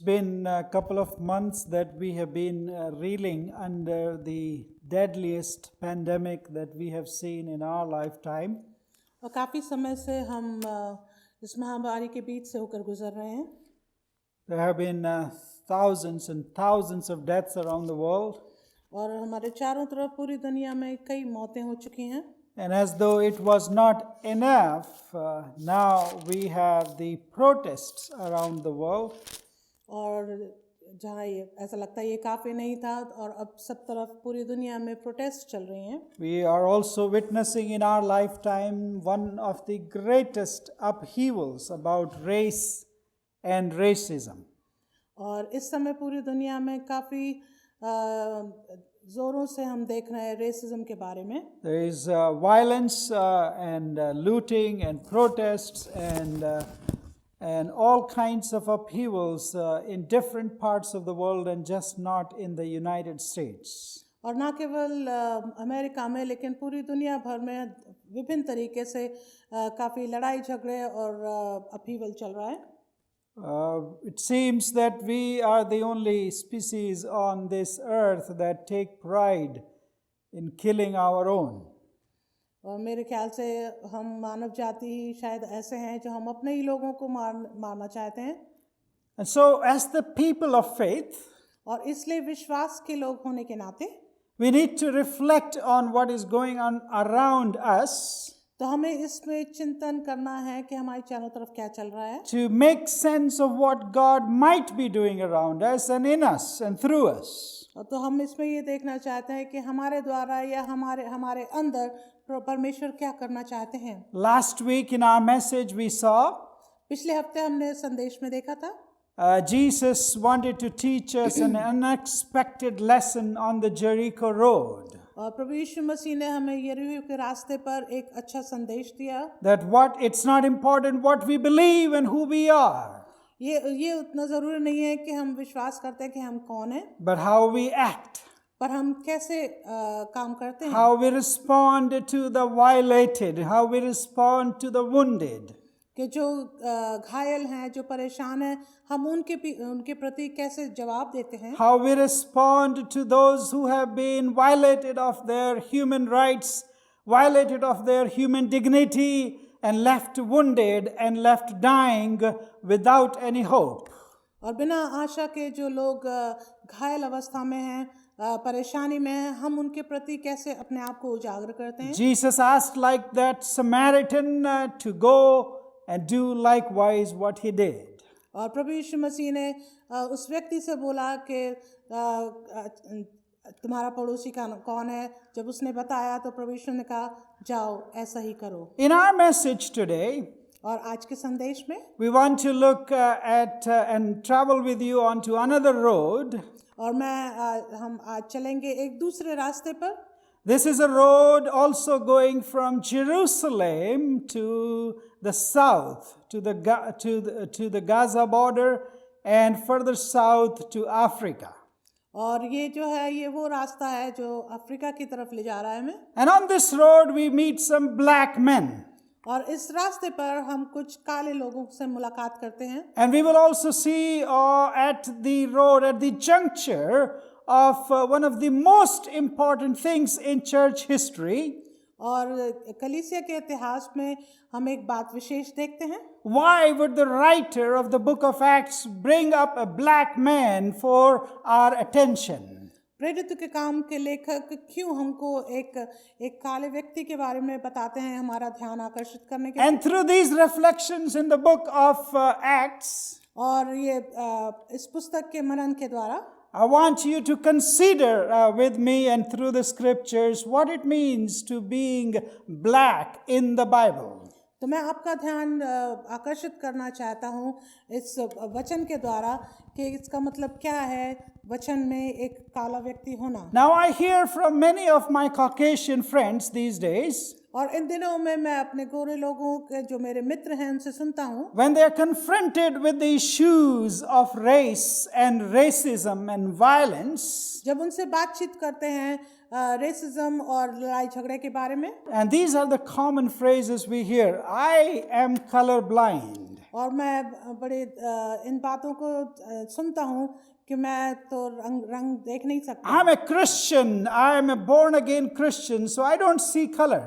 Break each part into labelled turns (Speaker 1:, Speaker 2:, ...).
Speaker 1: been a couple of months that we have been reeling under the deadliest pandemic that we have seen in our lifetime.
Speaker 2: और काफ़ी समय से हम इस महामारी के बीच से होकर गुजर रहे हैं.
Speaker 1: There have been thousands and thousands of deaths around the world.
Speaker 2: और हमारे चारों तरफ पूरी दुनिया में कई मौतें हो चुकी हैं.
Speaker 1: And as though it was not enough, now we have the protests around the world.
Speaker 2: और जहाँ ये ऐसा लगता है ये काफ़ी नहीं था और अब सब तरफ पूरी दुनिया में प्रोटेस्ट चल रही हैं.
Speaker 1: We are also witnessing in our lifetime one of the greatest upheavals about race and racism.
Speaker 2: और इस समय पूरी दुनिया में काफ़ी ज़ोरों से हम देख रहे हैं रेसिज्म के बारे में.
Speaker 1: There is violence and looting and protests and all kinds of upheavals in different parts of the world and just not in the United States.
Speaker 2: और ना केवल अमेरिका में लेकिन पूरी दुनिया भर में विभिन्न तरीके से काफ़ी लड़ाई झगड़े और अपहीवल चल रहा है.
Speaker 1: It seems that we are the only species on this earth that take pride in killing our own.
Speaker 2: और मेरे ख्याल से हम मानव जाति ही शायद ऐसे हैं जो हम अपने ही लोगों को मारना चाहते हैं.
Speaker 1: And so as the people of faith,
Speaker 2: और इसलिए विश्वास के लोग होने के नाते
Speaker 1: we need to reflect on what is going on around us.
Speaker 2: तो हमें इसमें चिंतन करना है कि हमारी चारों तरफ क्या चल रहा है.
Speaker 1: To make sense of what God might be doing around us and in us and through us.
Speaker 2: तो हम इसमें ये देखना चाहते हैं कि हमारे द्वारा या हमारे अंदर परमेश्वर क्या करना चाहते हैं.
Speaker 1: Last week in our message we saw
Speaker 2: पिछले हफ्ते हमने संदेश में देखा था
Speaker 1: Jesus wanted to teach us an unexpected lesson on the Jericho road.
Speaker 2: और प्रभु यीशु मसीह ने हमें यरीहो के रास्ते पर एक अच्छा संदेश दिया.
Speaker 1: That it's not important what we believe and who we are.
Speaker 2: ये उतना जरूरी नहीं है कि हम विश्वास करते हैं कि हम कौन हैं.
Speaker 1: But how we act.
Speaker 2: पर हम कैसे काम करते हैं.
Speaker 1: How we respond to the violated. How we respond to the wounded.
Speaker 2: कि जो घायल हैं जो परेशान हैं हम उनके प्रति कैसे जवाब देते हैं.
Speaker 1: How we respond to those who have been violated of their human rights, violated of their human dignity and left wounded and left dying without any hope.
Speaker 2: और बिना आशा के जो लोग घायल अवस्था में हैं परेशानी में हैं हम उनके प्रति कैसे अपने आप को उजागर करते हैं.
Speaker 1: Jesus asked like that Samaritan to go and do likewise what he did.
Speaker 2: और प्रभु यीशु मसीह ने उस व्यक्ति से बोला कि तुम्हारा पड़ोसी कौन है. जब उसने बताया तो प्रभु यीशु ने कहा जाओ ऐसा ही करो.
Speaker 1: In our message today,
Speaker 2: और आज के संदेश में
Speaker 1: we want to look at and travel with you onto another road.
Speaker 2: और हम आज चलेंगे एक दूसरे रास्ते पर.
Speaker 1: This is a road also going from Jerusalem to the south, to the Gaza border and further south to Africa.
Speaker 2: और ये जो है ये वो रास्ता है जो अफ्रीका की तरफ ले जा रहा है हमें.
Speaker 1: And on this road we meet some black men.
Speaker 2: और इस रास्ते पर हम कुछ काले लोगों से मुलाकात करते हैं.
Speaker 1: And we will also see at the road, at the juncture of one of the most important things in church history.
Speaker 2: और कलीसिया के इतिहास में हम एक बात विशेष देखते हैं.
Speaker 1: Why would the writer of the book of Acts bring up a black man for our attention?
Speaker 2: प्रेरित के काम के लेखक क्यों हमको एक काले व्यक्ति के बारे में बताते हैं हमारा ध्यान आकर्षित करने के.
Speaker 1: And through these reflections in the book of Acts,
Speaker 2: और ये इस पुस्तक के मनन के द्वारा
Speaker 1: I want you to consider with me and through the scriptures what it means to being black in the Bible.
Speaker 2: तो मैं आपका ध्यान आकर्षित करना चाहता हूँ इस वचन के द्वारा कि इसका मतलब क्या है वचन में एक काला व्यक्ति होना.
Speaker 1: Now I hear from many of my Caucasian friends these days.
Speaker 2: और इन दिनों में मैं अपने गोरे लोगों के जो मेरे मित्र हैं उनसे सुनता हूँ.
Speaker 1: When they are confronted with the issues of race and racism and violence,
Speaker 2: जब उनसे बातचीत करते हैं रेसिज्म और लड़ाई झगड़े के बारे में.
Speaker 1: and these are the common phrases we hear. I am colorblind.
Speaker 2: और मैं बड़े इन बातों को सुनता हूँ कि मैं तो रंग देख नहीं सकता।
Speaker 1: I'm a Christian. I am a born again Christian, so I don't see color.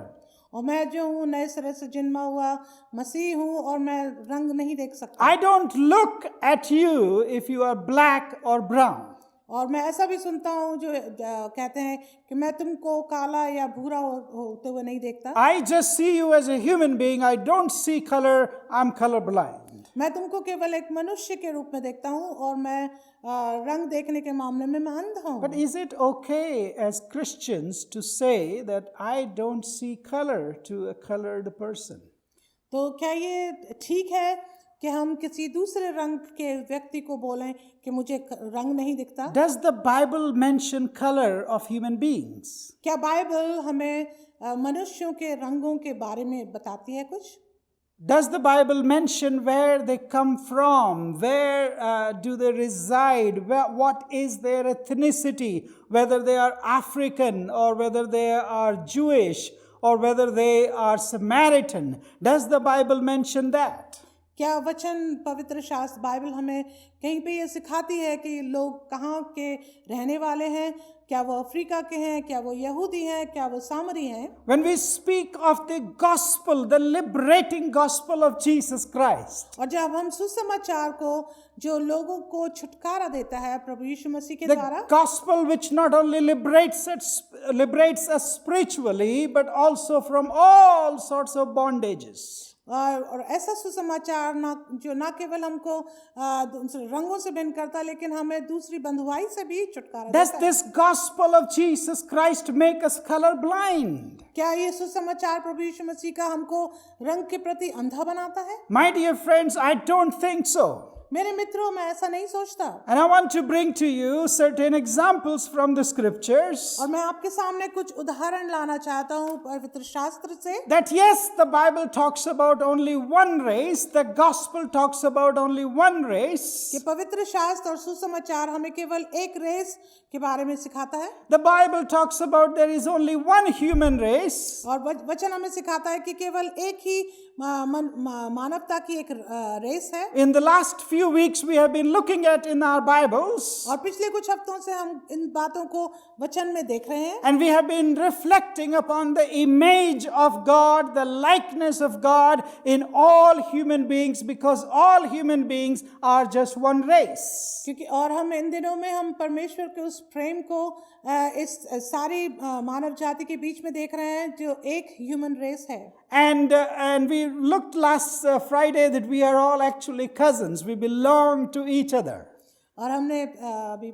Speaker 2: और मैं जो हूँ नए सिरे से जन्मा हुआ मसीह हूँ और मैं रंग नहीं देख सकता।
Speaker 1: I don't look at you if you are black or brown.
Speaker 2: और मैं ऐसा भी सुनता हूँ जो कहते हैं कि मैं तुमको काला या भूरा होते हुए नहीं देखता।
Speaker 1: I just see you as a human being. I don't see color. I'm colorblind.
Speaker 2: मैं तुमको केवल एक मनुष्य के रूप में देखता हूँ और मैं रंग देखने के मामले में मैं अंधा हूँ।
Speaker 1: But is it okay as Christians to say that I don't see color to a colored person?
Speaker 2: तो क्या ये ठीक है कि हम किसी दूसरे रंग के व्यक्ति को बोलें कि मुझे रंग नहीं दिखता?
Speaker 1: Does the Bible mention color of human beings?
Speaker 2: क्या बाइबल हमें मनुष्यों के रंगों के बारे में बताती है कुछ?
Speaker 1: Does the Bible mention where they come from? Where do they reside? What is their ethnicity? Whether they are African or whether they are Jewish or whether they are Samaritan. Does the Bible mention that?
Speaker 2: क्या वचन पवित्र शास्त्र Bible हमें कहीं पे ये सिखाती है कि लोग कहाँ के रहने वाले हैं? क्या वो अफ्रीका के हैं? क्या वो यहूदी हैं? क्या वो सामरी हैं?
Speaker 1: When we speak of the gospel, the liberating gospel of Jesus Christ,
Speaker 2: और जब हम सुसमाचार को जो लोगों को छुटकारा देता है प्रभु यीशु मसीह के द्वारा,
Speaker 1: the gospel which not only liberates us spiritually but also from all sorts of bondages.
Speaker 2: और ऐसा सुसमाचार ना केवल हमको रंगों से भिन्न करता लेकिन हमें दूसरी बंधुआई से भी छुटकारा
Speaker 1: Does
Speaker 2: देता है।
Speaker 1: this gospel of Jesus Christ make us colorblind?
Speaker 2: क्या ये सुसमाचार प्रभु यीशु मसीह का हमको रंग के प्रति अंधा बनाता है?
Speaker 1: My dear friends, I don't think so.
Speaker 2: मेरे मित्रों, मैं ऐसा नहीं सोचता।
Speaker 1: And I want to bring to you certain examples from the scriptures
Speaker 2: और मैं आपके सामने कुछ उदाहरण लाना चाहता हूँ पवित्र शास्त्र से।
Speaker 1: that yes, the Bible talks about only one race, the gospel talks about only one race.
Speaker 2: कि पवित्र शास्त्र और सुसमाचार हमें केवल एक रेस के बारे में सिखाता है।
Speaker 1: The Bible talks about there is only one human race.
Speaker 2: और वचन हमें सिखाता है कि केवल एक ही मानवता की एक रेस है।
Speaker 1: In the last few weeks we have been looking at in our Bibles,
Speaker 2: और पिछले कुछ हफ्तों से हम इन बातों को वचन में देख रहे हैं।
Speaker 1: and we have been reflecting upon the image of God, the likeness of God in all human beings, because all human beings are just one race.
Speaker 2: क्योंकि और हम इन दिनों में हम परमेश्वर के उस प्रेम को इस सारी मानव जाति के बीच में देख रहे हैं जो एक ह्यूमन रेस है।
Speaker 1: And we looked last Friday that we are all actually cousins. We belong to each other.
Speaker 2: और हमने अभी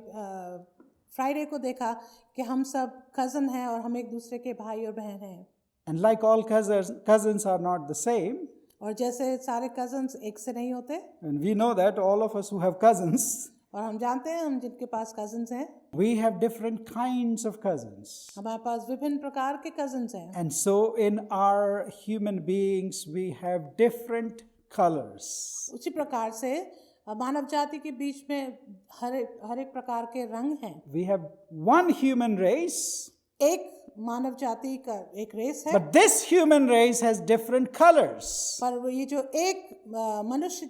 Speaker 2: फ्राइडे को देखा कि हम सब कज़न हैं और हम एक दूसरे के भाई और बहन हैं।
Speaker 1: And like all cousins are not the same.
Speaker 2: और जैसे सारे कज़न्स एक से नहीं होते,
Speaker 1: And we know that all of us who have cousins,
Speaker 2: और हम जानते हैं हम जिनके पास कज़न्स हैं,
Speaker 1: we have different kinds of cousins.
Speaker 2: हमारे पास विभिन्न प्रकार के कज़न्स हैं।
Speaker 1: And so in our human beings we have different colors.
Speaker 2: उसी प्रकार से मानव जाति के बीच में हर एक प्रकार के रंग हैं।
Speaker 1: We have one human race,
Speaker 2: एक मानव जाति का एक रेस है,
Speaker 1: but this human race has different colors.
Speaker 2: पर ये जो एक मनुष्य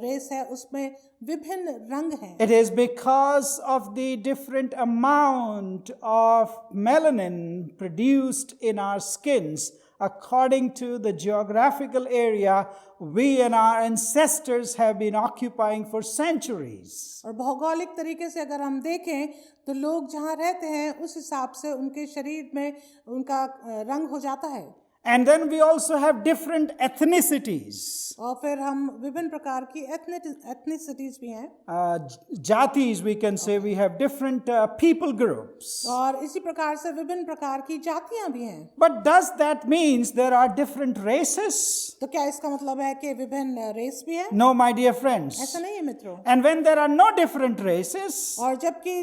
Speaker 2: रेस है उसमें विभिन्न रंग हैं।
Speaker 1: It is because of the different amount of melanin produced in our skins according to the geographical area we and our ancestors have been occupying for centuries.
Speaker 2: और भौगोलिक तरीके से अगर हम देखें तो लोग जहाँ रहते हैं उस हिसाब से उनके शरीर में उनका रंग हो जाता है।
Speaker 1: And then we also have different ethnicities.
Speaker 2: और फिर हम विभिन्न प्रकार की ethnicities भी हैं।
Speaker 1: Jatis, we can say we have different people groups.
Speaker 2: और इसी प्रकार से विभिन्न प्रकार की जातियां भी हैं।
Speaker 1: But does that means there are different races?
Speaker 2: तो क्या इसका मतलब है कि विभिन्न रेस भी हैं?
Speaker 1: No, my dear friends.
Speaker 2: ऐसा नहीं है मित्रों।
Speaker 1: And when there are no different races,
Speaker 2: और जबकि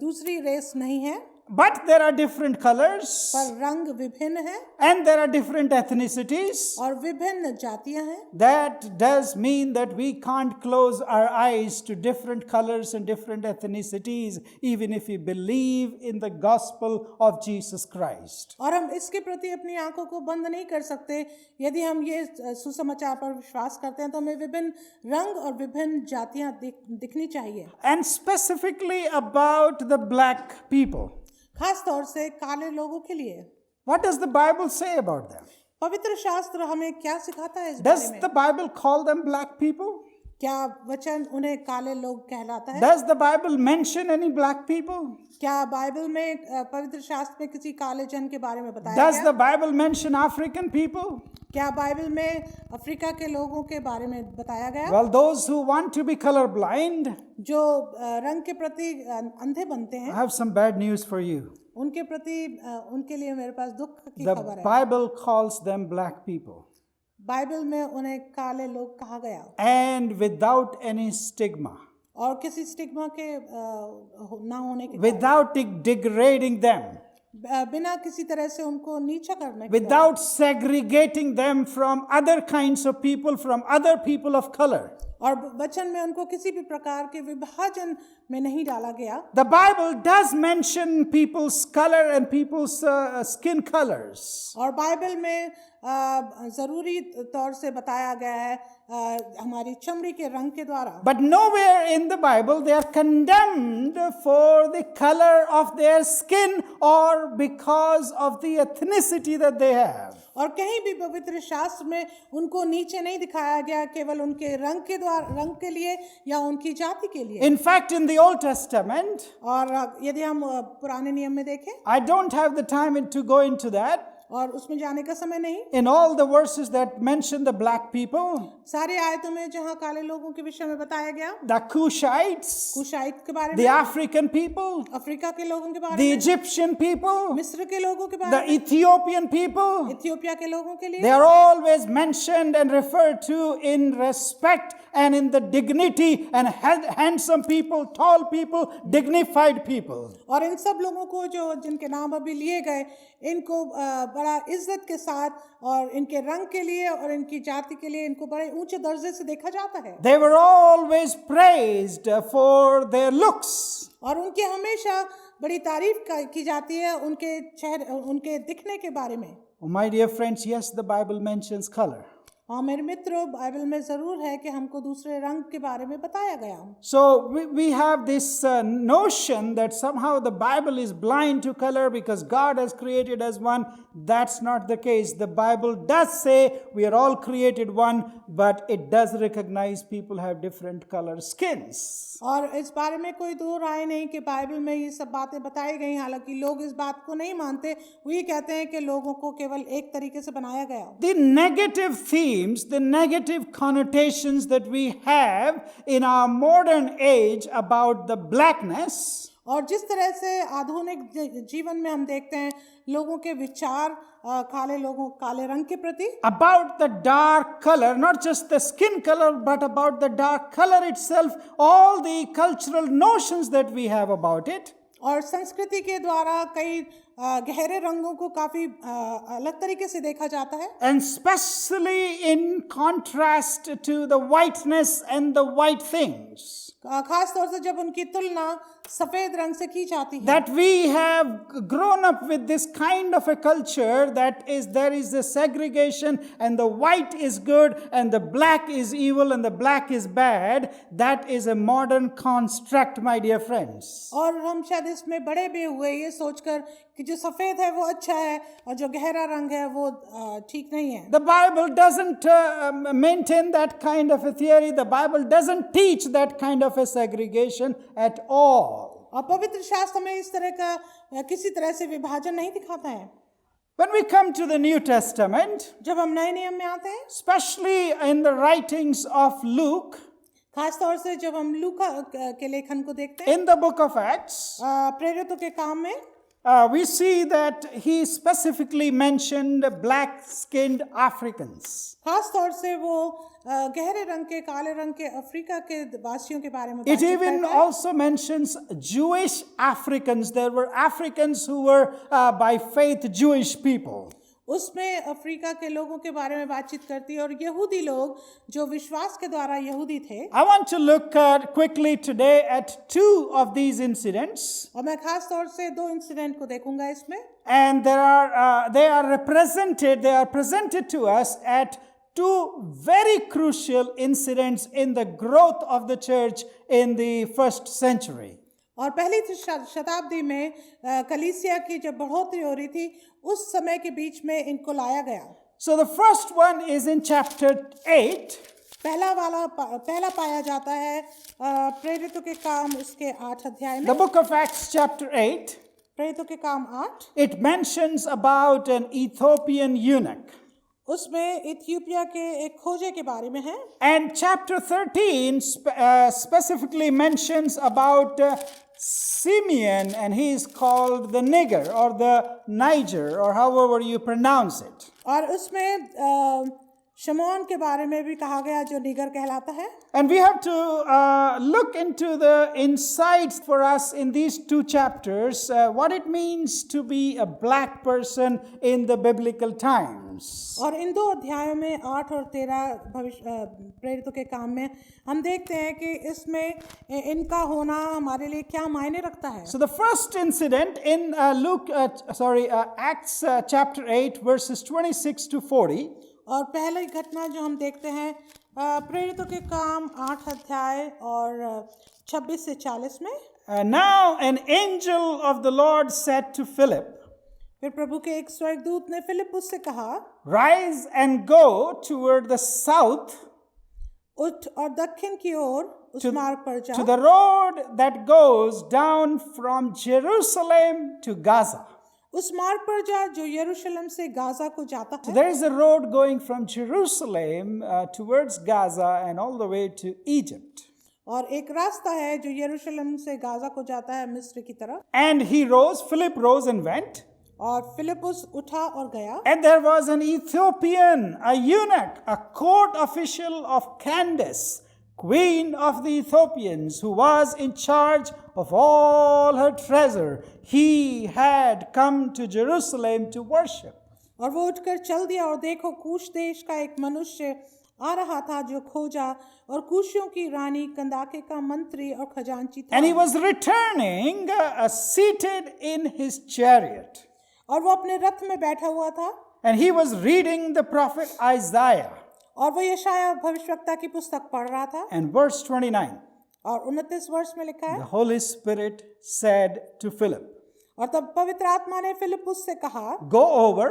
Speaker 2: दूसरी रेस नहीं है,
Speaker 1: but there are different colors
Speaker 2: पर रंग विभिन्न है
Speaker 1: and there are different ethnicities.
Speaker 2: और विभिन्न जातियां हैं।
Speaker 1: That does mean that we can't close our eyes to different colors and different ethnicities, even if we believe in the gospel of Jesus Christ.
Speaker 2: और हम इसके प्रति अपनी आंखों को बंद नहीं कर सकते। यदि हम ये सुसमाचार पर विश्वास करते हैं तो हमें विभिन्न रंग और विभिन्न जातियां दिखनी चाहिए।
Speaker 1: And specifically about the black people.
Speaker 2: खास तौर से काले लोगों के लिए
Speaker 1: What does the Bible say about them?
Speaker 2: पवित्र शास्त्र हमें क्या सिखाता है इस बारे
Speaker 1: Does
Speaker 2: में?
Speaker 1: the Bible call them black people?
Speaker 2: क्या वचन उन्हें काले लोग कहलाता है?
Speaker 1: Does the Bible mention any black people?
Speaker 2: क्या बाइबल में पवित्र शास्त्र में किसी काले जन के बारे में बताया
Speaker 1: Does
Speaker 2: गया?
Speaker 1: the Bible mention African people?
Speaker 2: क्या बाइबल में अफ्रीका के लोगों के बारे में बताया गया?
Speaker 1: Well, those who want to be colorblind,
Speaker 2: जो रंग के प्रति अंधे बनते
Speaker 1: I
Speaker 2: हैं,
Speaker 1: have some bad news for you.
Speaker 2: उनके प्रति उनके लिए मेरे पास दुख की
Speaker 1: The
Speaker 2: खबर है।
Speaker 1: Bible calls them black people,
Speaker 2: Bible में उन्हें काले लोग कहा गया
Speaker 1: and without any stigma,
Speaker 2: और किसी स्टिग्मा के ना होने के
Speaker 1: without degrading them,
Speaker 2: बिना किसी तरह से उनको नीचा करने के
Speaker 1: without segregating them from other kinds of people, from other people of color.
Speaker 2: और वचन में उनको किसी भी प्रकार के विभाजन में नहीं डाला गया।
Speaker 1: The Bible does mention people's color and people's skin colors.
Speaker 2: और बाइबल में जरूरी तौर से बताया गया है हमारी चमड़ी के रंग के द्वारा।
Speaker 1: But nowhere in the Bible they are condemned for the color of their skin or because of the ethnicity that they have.
Speaker 2: और कहीं भी पवित्र शास्त्र में उनको नीचे नहीं दिखाया गया केवल उनके रंग के द्वारा, रंग के लिए या उनकी जाति के लिए।
Speaker 1: In fact, in the Old Testament,
Speaker 2: और यदि हम पुराने नियम में देखें,
Speaker 1: I don't have the time to go into that.
Speaker 2: और उसमें जाने का समय नहीं।
Speaker 1: In all the verses that mention the black people,
Speaker 2: सारी आयतों में जहाँ काले लोगों के विषय में बताया गया,
Speaker 1: the Cushites,
Speaker 2: कुशाइत के बारे
Speaker 1: the
Speaker 2: में,
Speaker 1: African people,
Speaker 2: अफ्रीका के लोगों के बारे
Speaker 1: the
Speaker 2: में,
Speaker 1: Egyptian people,
Speaker 2: मिस्र के लोगों के बारे
Speaker 1: the
Speaker 2: में,
Speaker 1: Ethiopian people,
Speaker 2: इथियोपिया के लोगों के लिए,
Speaker 1: they are always mentioned and referred to in respect and in the dignity and handsome people, tall people, dignified people.
Speaker 2: और इन सब लोगों को जो जिनके नाम अभी लिए गए, इनको बड़ा इज्जत के साथ और इनके रंग के लिए और इनकी जाति के लिए इनको बड़े ऊंचे दर्जे से देखा जाता है।
Speaker 1: They were always praised for their looks.
Speaker 2: और उनकी हमेशा बड़ी तारीफ की जाती है उनके चेहरे, उनके दिखने के बारे में।
Speaker 1: Oh, my dear friends, yes, the Bible mentions color.
Speaker 2: हाँ मेरे मित्रों, बाइबल में जरूर है कि हमको दूसरे रंग के बारे में बताया गया।
Speaker 1: So we have this notion that somehow the Bible is blind to color because God has created us one. That's not the case. The Bible does say we are all created one, but it does recognize people have different color skins.
Speaker 2: और इस बारे में कोई दो राय नहीं कि Bible में ये सब बातें बताई गई, हालांकि लोग इस बात को नहीं मानते। वो ये कहते हैं कि लोगों को केवल एक तरीके से बनाया गया।
Speaker 1: The negative themes, the negative connotations that we have in our modern age about the blackness,
Speaker 2: और जिस तरह से आधुनिक जीवन में हम देखते हैं लोगों के विचार काले रंग के प्रति,
Speaker 1: about the dark color, not just the skin color, but about the dark color itself, all the cultural notions that we have about it.
Speaker 2: और संस्कृति के द्वारा कई गहरे रंगों को काफी अलग तरीके से देखा जाता है।
Speaker 1: And especially in contrast to the whiteness and the white things.
Speaker 2: खास तौर से जब उनकी तुलना सफेद रंग से की जाती है।
Speaker 1: That we have grown up with this kind of a culture that is there is a segregation and the white is good and the black is evil and the black is bad. That is a modern construct, my dear friends.
Speaker 2: और हम शायद इसमें बड़े भी हुए ये सोचकर कि जो सफेद है वो अच्छा है और जो गहरा रंग है वो ठीक नहीं है।
Speaker 1: The Bible doesn't maintain that kind of a theory. The Bible doesn't teach that kind of a segregation at all.
Speaker 2: और पवित्र शास्त्र में इस तरह का किसी तरह से विभाजन नहीं दिखाता है।
Speaker 1: When we come to the New Testament,
Speaker 2: जब हम नए नियम में आते हैं,
Speaker 1: especially in the writings of Luke,
Speaker 2: खास तौर से जब हम लूका के लेखन को देखते हैं,
Speaker 1: in the book of Acts,
Speaker 2: प्रेरितों के काम में,
Speaker 1: we see that he specifically mentioned black-skinned Africans.
Speaker 2: खास तौर से वो गहरे रंग के काले रंग के अफ्रीका के वासियों के बारे में
Speaker 1: It
Speaker 2: बातचीत
Speaker 1: even
Speaker 2: करता है।
Speaker 1: also mentions Jewish Africans. There were Africans who were by faith Jewish people.
Speaker 2: उसमें अफ्रीका के लोगों के बारे में बातचीत करती है और यहूदी लोग जो विश्वास के द्वारा यहूदी थे।
Speaker 1: I want to look quickly today at two of these incidents.
Speaker 2: और मैं खास तौर से दो इंसिडेंट को देखूंगा इसमें।
Speaker 1: And they are presented to us at two very crucial incidents in the growth of the church in the first century.
Speaker 2: और पहली शताब्दी में कलीसिया की जब बढ़ोतरी हो रही थी उस समय के बीच में इनको लाया गया।
Speaker 1: So the first one is in chapter 8.
Speaker 2: पहला पाया जाता है प्रेरितों के काम उसके 8 अध्याय में।
Speaker 1: The book of Acts chapter 8.
Speaker 2: प्रेरितों के काम 8
Speaker 1: It mentions about an Ethiopian eunuch.
Speaker 2: उसमें इथियोपिया के एक खोजे के बारे में है।
Speaker 1: And chapter 13 specifically mentions about Simeon, and he is called the nigger or the Niger or however you pronounce it.
Speaker 2: और उसमें शमौन के बारे में भी कहा गया जो निगर कहलाता है।
Speaker 1: And we have to look into the insights for us in these two chapters, what it means to be a black person in the biblical times.
Speaker 2: और इन दो अध्यायों में 8 और 13 प्रेरितों के काम में हम देखते हैं कि इसमें इनका होना हमारे लिए क्या मायने रखता है।
Speaker 1: So the first incident in Acts chapter 8 verses 26 to 40.
Speaker 2: और पहली घटना जो हम देखते हैं प्रेरितों के काम 8 अध्याय और 26 से 40 में।
Speaker 1: Now an angel of the Lord said to Philip,
Speaker 2: फिर प्रभु के एक स्वर्गदूत ने फिलिपुस से कहा,
Speaker 1: rise and go toward the south
Speaker 2: उठ और दक्षिण की ओर उस मार्ग पर जा,
Speaker 1: to the road that goes down from Jerusalem to Gaza.
Speaker 2: उस मार्ग पर जा जो यरूशलेम से गाजा को जाता
Speaker 1: So
Speaker 2: है।
Speaker 1: there is a road going from Jerusalem towards Gaza and all the way to Egypt.
Speaker 2: और एक रास्ता है जो यरूशलेम से गाजा को जाता है मिस्र की तरफ।
Speaker 1: And Philip rose and went.
Speaker 2: और फिलिपुस उठा और गया।
Speaker 1: And there was an Ethiopian, a eunuch, a court official of Candace, queen of the Ethiopians, who was in charge of all her treasure. He had come to Jerusalem to worship.
Speaker 2: और वो उठकर चल दिया और देखो कूश देश का एक मनुष्य आ रहा था जो खोजा और कूशियों की रानी कंदाके का मंत्री और खजांची था।
Speaker 1: And he was returning seated in his chariot.
Speaker 2: और वो अपने रथ में बैठा हुआ था।
Speaker 1: And he was reading the prophet Isaiah.
Speaker 2: और वो यशाया भविष्यवक्ता की पुस्तक पढ़ रहा था।
Speaker 1: And verse 29.
Speaker 2: और 29 वर्ष में लिखा है,
Speaker 1: The Holy Spirit said to Philip,
Speaker 2: और तब पवित्र आत्मा ने फिलिपुस से कहा,
Speaker 1: go over,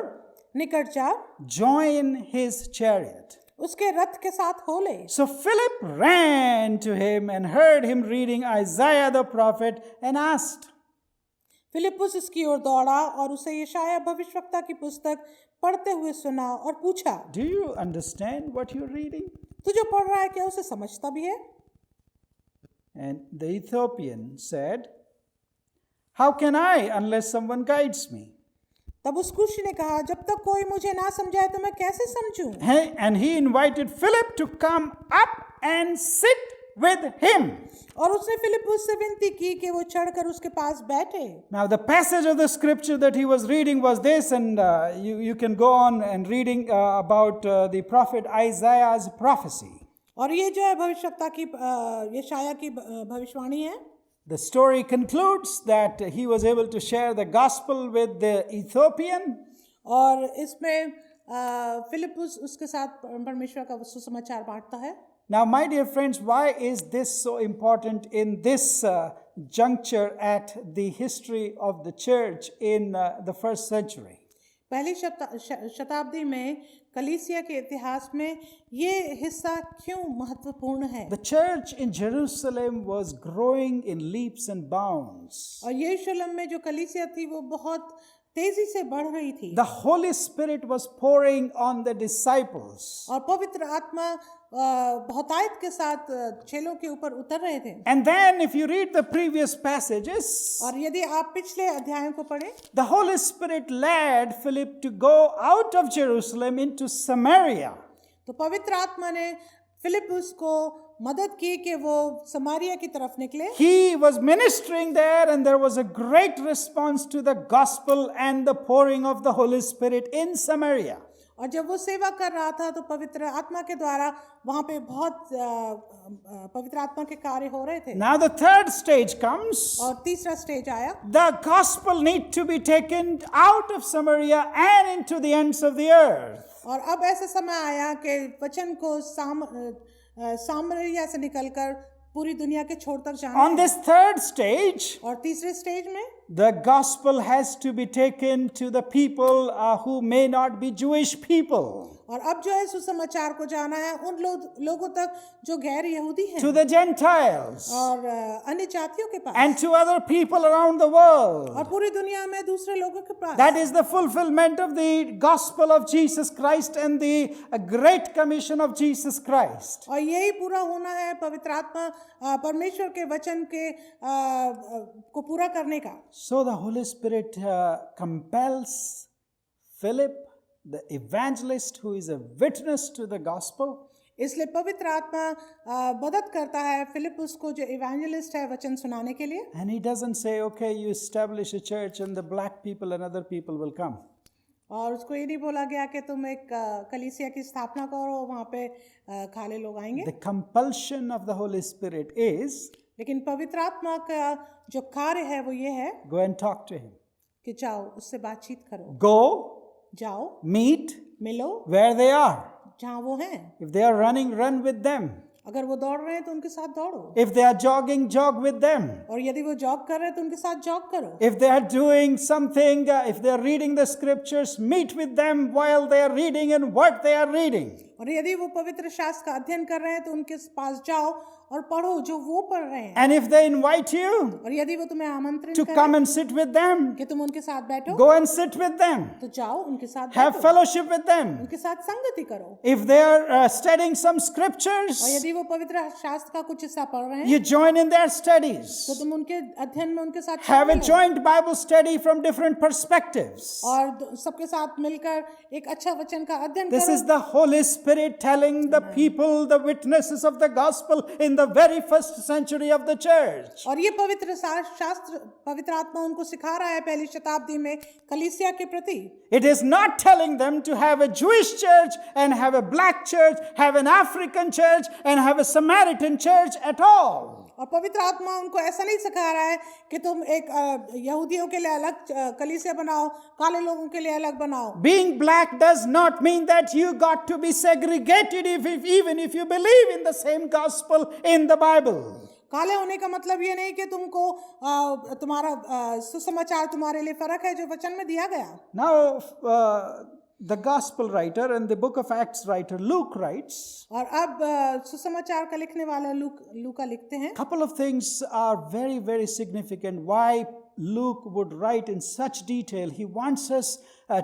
Speaker 2: निकट जा,
Speaker 1: join his chariot.
Speaker 2: उसके रथ के साथ हो ले।
Speaker 1: So Philip ran to him and heard him reading Isaiah the prophet and asked,
Speaker 2: Philip इसकी ओर दौड़ा और उसे यशाया भविष्यवक्ता की पुस्तक पढ़ते हुए सुना और पूछा,
Speaker 1: do you understand what you're reading?
Speaker 2: तू जो पढ़ रहा है क्या उसे समझता भी है?
Speaker 1: And the Ethiopian said, how can I unless someone guides me?
Speaker 2: तब उस कुशी ने कहा, जब तक कोई मुझे ना समझाए तो मैं कैसे समझूं?
Speaker 1: And he invited Philip to come up and sit with him.
Speaker 2: और उसने फिलिपुस से विनती की कि वो चढ़कर उसके पास बैठे।
Speaker 1: Now the passage of the scripture that he was reading was this, and you can go on and reading about the prophet Isaiah's prophecy.
Speaker 2: और ये जो है भविष्यवक्ता की यशाया की भविष्यवाणी है।
Speaker 1: The story concludes that he was able to share the gospel with the Ethiopian.
Speaker 2: और इसमें फिलिपुस उसके साथ परमेश्वर का सुसमाचार बांटता है।
Speaker 1: Now, my dear friends, why is this so important in this juncture at the history of the church in the first century?
Speaker 2: पहली शताब्दी में कलीसिया के इतिहास में ये हिस्सा क्यों महत्वपूर्ण है?
Speaker 1: The church in Jerusalem was growing in leaps and bounds.
Speaker 2: और यरूशलेम में जो कलीसिया थी वो बहुत तेजी से बढ़ रही थी
Speaker 1: The Holy Spirit was pouring on the disciples.
Speaker 2: और पवित्र आत्मा बहुतायत के साथ चेलों के ऊपर उतर रहे थे।
Speaker 1: And then if you read the previous passages,
Speaker 2: और यदि आप पिछले अध्यायों को पढ़ें,
Speaker 1: the Holy Spirit led Philip to go out of Jerusalem into Samaria.
Speaker 2: तो पवित्र आत्मा ने फिलिपुस को मदद की कि वो समारिया की तरफ निकले।
Speaker 1: He was ministering there, and there was a great response to the gospel and the pouring of the Holy Spirit in Samaria.
Speaker 2: और जब वो सेवा कर रहा था तो पवित्र आत्मा के द्वारा वहाँ पे बहुत पवित्र आत्मा के कार्य हो रहे थे।
Speaker 1: Now the third stage comes.
Speaker 2: और तीसरा स्टेज आया।
Speaker 1: The gospel need to be taken out of Samaria and into the ends of the earth.
Speaker 2: और अब ऐसा समय आया कि वचन को सामरिया से निकलकर पूरी दुनिया के छोर तक जाना
Speaker 1: On
Speaker 2: है।
Speaker 1: this third stage,
Speaker 2: और तीसरे स्टेज में
Speaker 1: the gospel has to be taken to the people who may not be Jewish people,
Speaker 2: और अब जो है सुसमाचार को जाना है उन लोगों तक जो गैर यहूदी हैं
Speaker 1: to the Gentiles,
Speaker 2: और अन्य जातियों के पास
Speaker 1: and to other people around the world.
Speaker 2: और पूरी दुनिया में दूसरे लोगों के पास।
Speaker 1: That is the fulfillment of the gospel of Jesus Christ and the great commission of Jesus Christ.
Speaker 2: और यही पूरा होना है पवित्र आत्मा परमेश्वर के वचन के को पूरा करने का।
Speaker 1: So the Holy Spirit compels Philip, the evangelist who is a witness to the gospel,
Speaker 2: इसलिए पवित्र आत्मा मदद करता है फिलिपुस को जो इवेंजलिस्ट है वचन सुनाने के लिए।
Speaker 1: and he doesn't say, okay, you establish a church and the black people and other people will come.
Speaker 2: और उसको ये नहीं बोला गया कि तुम एक कलीसिया की स्थापना करो, वहाँ पे काले लोग आएंगे।
Speaker 1: The compulsion of the Holy Spirit is,
Speaker 2: लेकिन पवित्र आत्मा का जो कार्य है वो ये है
Speaker 1: go and talk to him.
Speaker 2: कि जाओ उससे बातचीत करो,
Speaker 1: Go,
Speaker 2: जाओ
Speaker 1: meet
Speaker 2: मिलो
Speaker 1: where they are.
Speaker 2: जहाँ वो हैं।
Speaker 1: If they are running, run with them.
Speaker 2: अगर वो दौड़ रहे हैं तो उनके साथ दौड़ो,
Speaker 1: If they are jogging, jog with them.
Speaker 2: और यदि वो जॉग कर रहे हैं तो उनके साथ जॉग करो।
Speaker 1: If they are doing something, if they are reading the scriptures, meet with them while they are reading and what they are reading.
Speaker 2: और यदि वो पवित्र शास्त्र का अध्ययन कर रहे हैं तो उनके पास जाओ और पढ़ो जो वो पढ़ रहे हैं।
Speaker 1: And if they invite you
Speaker 2: और यदि वो तुम्हें आमंत्रित
Speaker 1: to
Speaker 2: करें
Speaker 1: come and sit with them,
Speaker 2: कि तुम उनके साथ बैठो,
Speaker 1: go and sit with them.
Speaker 2: तो जाओ उनके साथ
Speaker 1: Have
Speaker 2: बैठो,
Speaker 1: fellowship with them.
Speaker 2: उनके साथ संगति करो।
Speaker 1: If they are studying some
Speaker 2: और
Speaker 1: scriptures,
Speaker 2: यदि वो पवित्र शास्त्र का कुछ हिस्सा पढ़ रहे हैं
Speaker 1: you join in their
Speaker 2: तो
Speaker 1: studies.
Speaker 2: तुम उनके अध्ययन में उनके साथ
Speaker 1: Have a
Speaker 2: शामिल हो।
Speaker 1: joint Bible study from different perspectives.
Speaker 2: और सबके साथ मिलकर एक अच्छा वचन का अध्ययन
Speaker 1: This
Speaker 2: करो।
Speaker 1: is the Holy Spirit telling the people, the witnesses of the gospel in the very first century of the church.
Speaker 2: और ये पवित्र शास्त्र पवित्र आत्मा उनको सिखा रहा है पहली शताब्दी में कलीसिया के प्रति।
Speaker 1: It is not telling them to have a Jewish church and have a black church, have an African church and have a Samaritan church at all.
Speaker 2: और पवित्र आत्मा उनको ऐसा नहीं सिखा रहा है कि तुम एक यहूदियों के लिए अलग कलीसिया बनाओ, काले लोगों के लिए अलग बनाओ।
Speaker 1: Being black does not mean that you got to be segregated even if you believe in the same gospel in the Bible.
Speaker 2: काले होने का मतलब ये नहीं कि तुमको तुम्हारा सुसमाचार तुम्हारे लिए फर्क है जो वचन में दिया गया।
Speaker 1: Now, the gospel writer and the book of Acts writer Luke writes,
Speaker 2: और अब सुसमाचार का लिखने वाला लूका लिखते हैं।
Speaker 1: couple of things are very, very significant why Luke would write in such detail. He wants us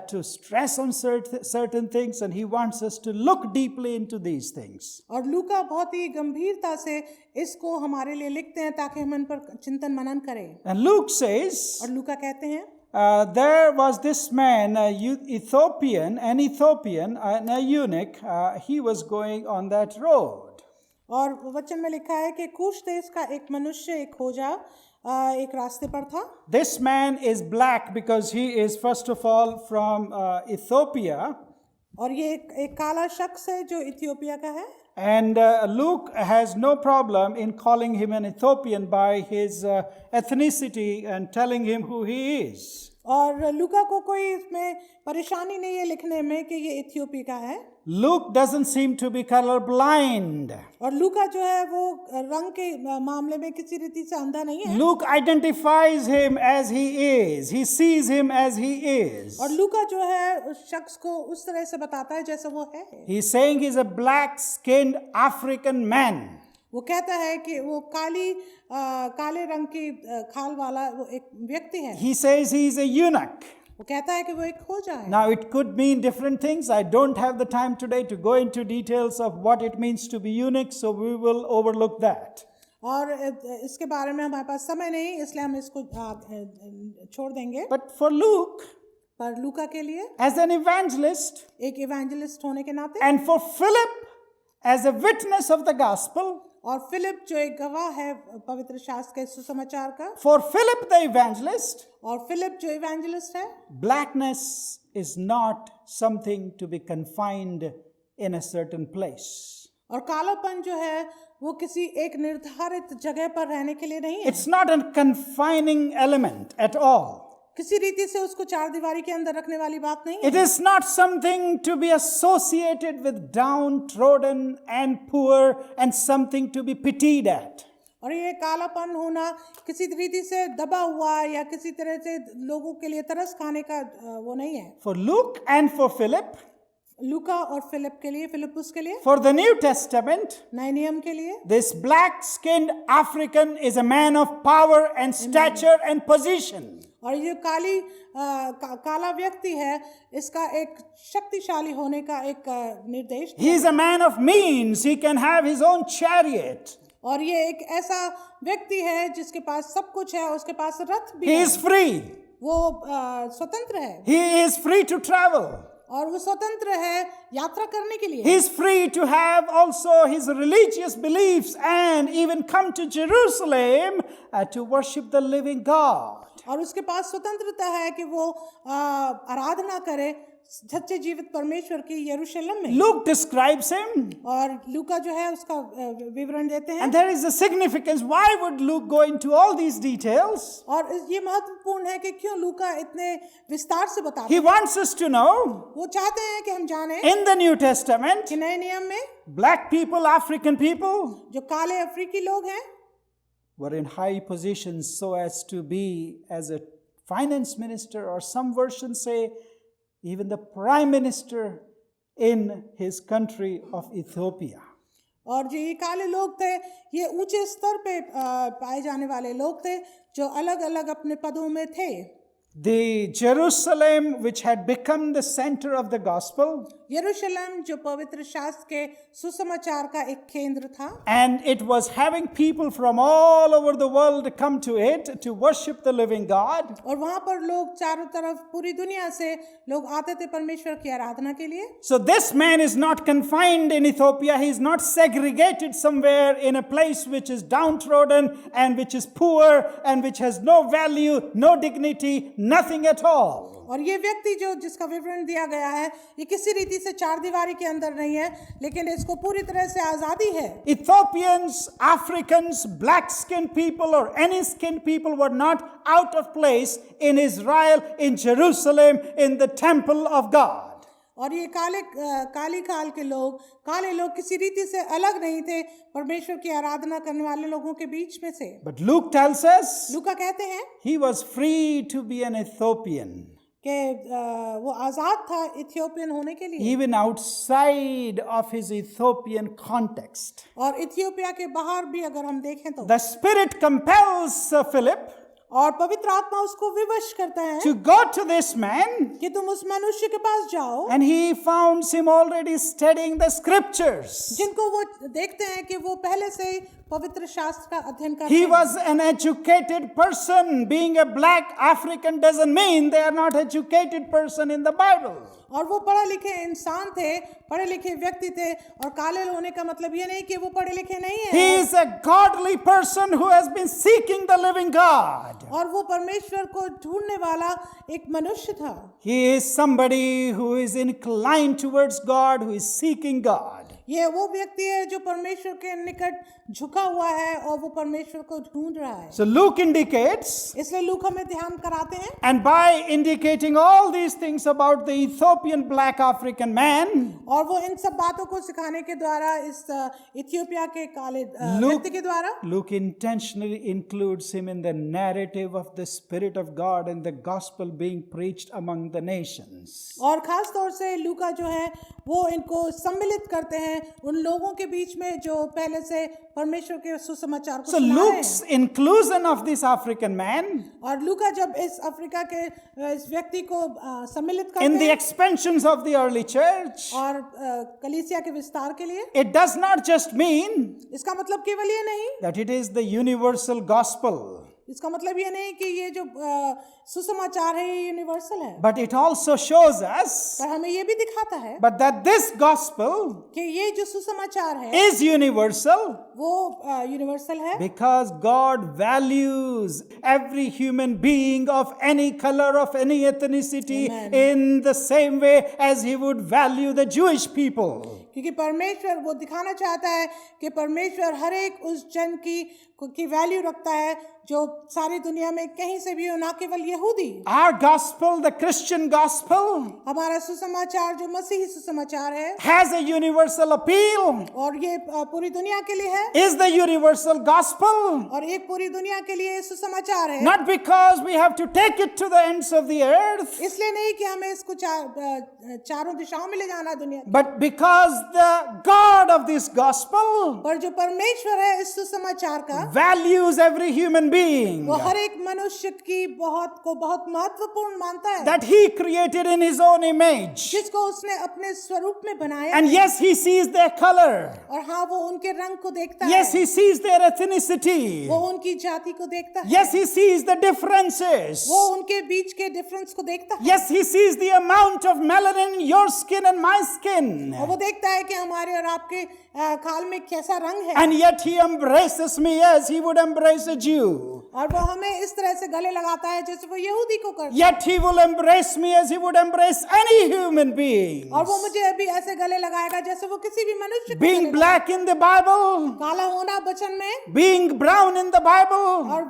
Speaker 1: to stress on certain things, and he wants us to look deeply into these things.
Speaker 2: और लूका बहुत ही गंभीरता से इसको हमारे लिए लिखते हैं ताकि हम इन पर चिंतन मनन करें।
Speaker 1: And Luke says,
Speaker 2: और लूका कहते हैं
Speaker 1: there was this man, an Ethiopian, and a eunuch. He was going on that road.
Speaker 2: और वचन में लिखा है कि कूश देश का एक मनुष्य एक खोजा एक रास्ते पर था।
Speaker 1: This man is black because he is first of all from Ethiopia.
Speaker 2: और ये एक काला शख्स है जो इथियोपिया का है।
Speaker 1: And Luke has no problem in calling him an Ethiopian by his ethnicity and telling him who he is.
Speaker 2: और लूका को कोई इसमें परेशानी नहीं है लिखने में कि ये इथियोपी का है।
Speaker 1: Luke doesn't seem to be colorblind.
Speaker 2: और लूका जो है वो रंग के मामले में किसी रीति से अंधा नहीं है।
Speaker 1: Luke identifies him as he is. He sees him as he is.
Speaker 2: और लूका जो है उस शख्स को उस तरह से बताता है जैसे वो है।
Speaker 1: He's saying he's a black-skinned African man.
Speaker 2: वो कहता है कि वो काले रंग की खाल वाला वो एक व्यक्ति है।
Speaker 1: He says he's a eunuch.
Speaker 2: वो कहता है कि वो एक खोजा है।
Speaker 1: Now, it could mean different things. I don't have the time today to go into details of what it means to be eunuch, so we will overlook that.
Speaker 2: और इसके बारे में हमारे पास समय नहीं, इसलिए हम इसको छोड़ देंगे।
Speaker 1: But for Luke,
Speaker 2: पर लूका के लिए
Speaker 1: as an evangelist,
Speaker 2: एक इवेंजलिस्ट होने के नाते,
Speaker 1: and for Philip, as a witness of the gospel,
Speaker 2: और फिलिप जो एक गवाह है पवित्र शास्त्र के सुसमाचार का,
Speaker 1: for Philip the evangelist,
Speaker 2: और फिलिप जो इवेंजलिस्ट है,
Speaker 1: blackness is not something to be confined in a certain place.
Speaker 2: और कालापन जो है वो किसी एक निर्धारित जगह पर रहने के लिए नहीं है।
Speaker 1: It's not a confining element at all.
Speaker 2: किसी रीति से उसको चार दीवारी के अंदर रखने वाली बात नहीं है।
Speaker 1: It is not something to be associated with downtrodden and poor and something to be pitied at.
Speaker 2: और ये कालापन होना किसी रीति से दबा हुआ या किसी तरह से लोगों के लिए तरस खाने का वो नहीं है।
Speaker 1: For Luke and for Philip,
Speaker 2: लूका और फिलिप के लिए, फिलिपुस के लिए,
Speaker 1: for the New Testament,
Speaker 2: नए नियम के लिए,
Speaker 1: this black-skinned African is a man of power and stature and position.
Speaker 2: और ये काला व्यक्ति है, इसका एक शक्तिशाली होने का एक निर्देश।
Speaker 1: He is a man of means. He can have his own chariot.
Speaker 2: और ये एक ऐसा व्यक्ति है जिसके पास सब कुछ है, उसके पास रथ भी
Speaker 1: He
Speaker 2: है,
Speaker 1: is free.
Speaker 2: वो स्वतंत्र है,
Speaker 1: He is free to travel.
Speaker 2: और वो स्वतंत्र है यात्रा करने के लिए।
Speaker 1: He is free to have also his religious beliefs and even come to Jerusalem to worship the living God.
Speaker 2: और उसके पास स्वतंत्रता है कि वो आराधना करे सच्चे जीवित परमेश्वर की यरूशलेम में।
Speaker 1: Luke describes him,
Speaker 2: और लूका जो है उसका विवरण देते हैं।
Speaker 1: and there is a significance. Why would Luke go into all these details?
Speaker 2: और ये महत्वपूर्ण है कि क्यों लूका इतने विस्तार से बताते
Speaker 1: He
Speaker 2: हैं।
Speaker 1: wants us to know,
Speaker 2: वो चाहते हैं कि हम जाने
Speaker 1: in the New Testament,
Speaker 2: कि नए नियम में
Speaker 1: black people, African people,
Speaker 2: जो काले अफ्रीकी लोग हैं
Speaker 1: were in high positions so as to be as a finance minister, or some versions say even the prime minister in his country of Ethiopia.
Speaker 2: और जो ये काले लोग थे ये ऊंचे स्तर पे पाए जाने वाले लोग थे जो अलग अलग अपने पदों में थे।
Speaker 1: The Jerusalem, which had become the center of the gospel,
Speaker 2: यरूशलेम जो पवित्र शास्त्र के सुसमाचार का एक केंद्र था,
Speaker 1: and it was having people from all over the world come to it to worship the living God.
Speaker 2: और वहां पर लोग चारों तरफ पूरी दुनिया से लोग आते थे परमेश्वर की आराधना के लिए।
Speaker 1: So this man is not confined in Ethiopia. He is not segregated somewhere in a place which is downtrodden and which is poor and which has no value, no dignity, nothing at all.
Speaker 2: और ये व्यक्ति जो जिसका विवरण दिया गया है ये किसी रीति से चार दीवारी के अंदर नहीं है, लेकिन इसको पूरी तरह से आजादी है।
Speaker 1: Ethiopians, Africans, black-skinned people or any skinned people were not out of place in Israel, in Jerusalem, in the temple of God.
Speaker 2: और ये काली खाल के लोग, काले लोग किसी रीति से अलग नहीं थे परमेश्वर की आराधना करने वाले लोगों के बीच में से।
Speaker 1: But Luke tells us
Speaker 2: लूका कहते हैं
Speaker 1: he was free to be an Ethiopian,
Speaker 2: कि वो आजाद था इथियोपियन होने के लिए,
Speaker 1: even outside of his Ethiopian context.
Speaker 2: और इथियोपिया के बाहर भी अगर हम देखें तो
Speaker 1: The Spirit compels Philip
Speaker 2: और पवित्र आत्मा उसको विवश करता है
Speaker 1: to go to this man,
Speaker 2: कि तुम उस मनुष्य के पास जाओ
Speaker 1: and he finds him already studying the scriptures.
Speaker 2: जिनको वो देखते हैं कि वो पहले से ही पवित्र शास्त्र का अध्ययन करते
Speaker 1: He
Speaker 2: हैं।
Speaker 1: was an educated person. Being a black African doesn't mean they are not educated person in the Bible.
Speaker 2: और वो पढ़े लिखे इंसान थे, पढ़े लिखे व्यक्ति थे, और काले होने का मतलब ये नहीं कि वो पढ़े लिखे नहीं है।
Speaker 1: He is a godly person who has been seeking the living God.
Speaker 2: और वो परमेश्वर को ढूंढने वाला एक मनुष्य था।
Speaker 1: He is somebody who is inclined towards God, who is seeking God.
Speaker 2: ये वो व्यक्ति है जो परमेश्वर के निकट झुका हुआ है और वो परमेश्वर को ढूंढ रहा है।
Speaker 1: So Luke indicates,
Speaker 2: इसलिए लूक हमें ध्यान कराते हैं,
Speaker 1: and by indicating all these things about the Ethiopian black African man,
Speaker 2: और वो इन सब बातों को सिखाने के द्वारा इस इथियोपिया के काले व्यक्ति के द्वारा
Speaker 1: Luke intentionally includes him in the narrative of the Spirit of God and the gospel being preached among the nations.
Speaker 2: और खास तौर से लूका जो है वो इनको सम्मिलित करते हैं हैं उन लोगों के बीच में जो पहले से परमेश्वर के सुसमाचार को
Speaker 1: So
Speaker 2: सुना रहे
Speaker 1: Luke's
Speaker 2: हैं।
Speaker 1: inclusion of this African man
Speaker 2: और लूका जब इस अफ्रीका के इस व्यक्ति को सम्मिलित करते
Speaker 1: in the
Speaker 2: हैं
Speaker 1: expansions of the early church,
Speaker 2: और कलीसिया के विस्तार के लिए,
Speaker 1: it does not just mean
Speaker 2: इसका मतलब केवल ये नहीं,
Speaker 1: that it is the universal gospel,
Speaker 2: इसका मतलब ये नहीं कि ये जो सुसमाचार है ये यूनिवर्सल है,
Speaker 1: but it also shows us
Speaker 2: पर हमें ये भी दिखाता है
Speaker 1: but that this gospel
Speaker 2: कि ये जो सुसमाचार है
Speaker 1: is universal
Speaker 2: वो यूनिवर्सल है,
Speaker 1: because God values every human being of any color, of any ethnicity,
Speaker 2: Amen.
Speaker 1: in the same way as he would value the Jewish people.
Speaker 2: क्योंकि परमेश्वर वो दिखाना चाहता है कि परमेश्वर हर एक उस जन की वैल्यू रखता है जो सारी दुनिया में कहीं से भी हो, ना केवल यहूदी।
Speaker 1: Our gospel, the Christian gospel,
Speaker 2: हमारा सुसमाचार जो मसीही सुसमाचार है
Speaker 1: has a universal appeal,
Speaker 2: और ये पूरी दुनिया के लिए है
Speaker 1: is the universal gospel,
Speaker 2: और एक पूरी दुनिया के लिए सुसमाचार है,
Speaker 1: not because we have to take it to the ends of the earth,
Speaker 2: इसलिए नहीं कि हमें इसको चारों दिशाओं में ले जाना है दुनिया,
Speaker 1: but because the God of this gospel
Speaker 2: पर जो परमेश्वर है इस सुसमाचार का
Speaker 1: values every human being
Speaker 2: वो हर एक मनुष्य की बहुत महत्वपूर्ण मानता है,
Speaker 1: that he created in his own image.
Speaker 2: जिसको उसने अपने स्वरूप में बनाया
Speaker 1: And
Speaker 2: है।
Speaker 1: yes, he sees their color.
Speaker 2: और हाँ वो उनके रंग को देखता
Speaker 1: Yes,
Speaker 2: है,
Speaker 1: he sees their ethnicity.
Speaker 2: वो उनकी जाति को देखता है,
Speaker 1: Yes, he sees the differences.
Speaker 2: वो उनके बीच के डिफरेंस को देखता है,
Speaker 1: Yes, he sees the amount of melanin in your skin and my skin.
Speaker 2: और वो देखता है कि हमारे और आपके खाल में कैसा रंग है,
Speaker 1: And yet he embraces me as he would embrace a Jew.
Speaker 2: और वो हमें इस तरह से गले लगाता है जैसे वो यहूदी को करता है,
Speaker 1: Yet he will embrace me as he would embrace any human being.
Speaker 2: और वो मुझे अभी ऐसे गले लगाएगा जैसे वो किसी भी मनुष्य को
Speaker 1: Being
Speaker 2: गले
Speaker 1: black in the Bible,
Speaker 2: लगाए। काला होना वचन में
Speaker 1: being brown in the Bible,
Speaker 2: और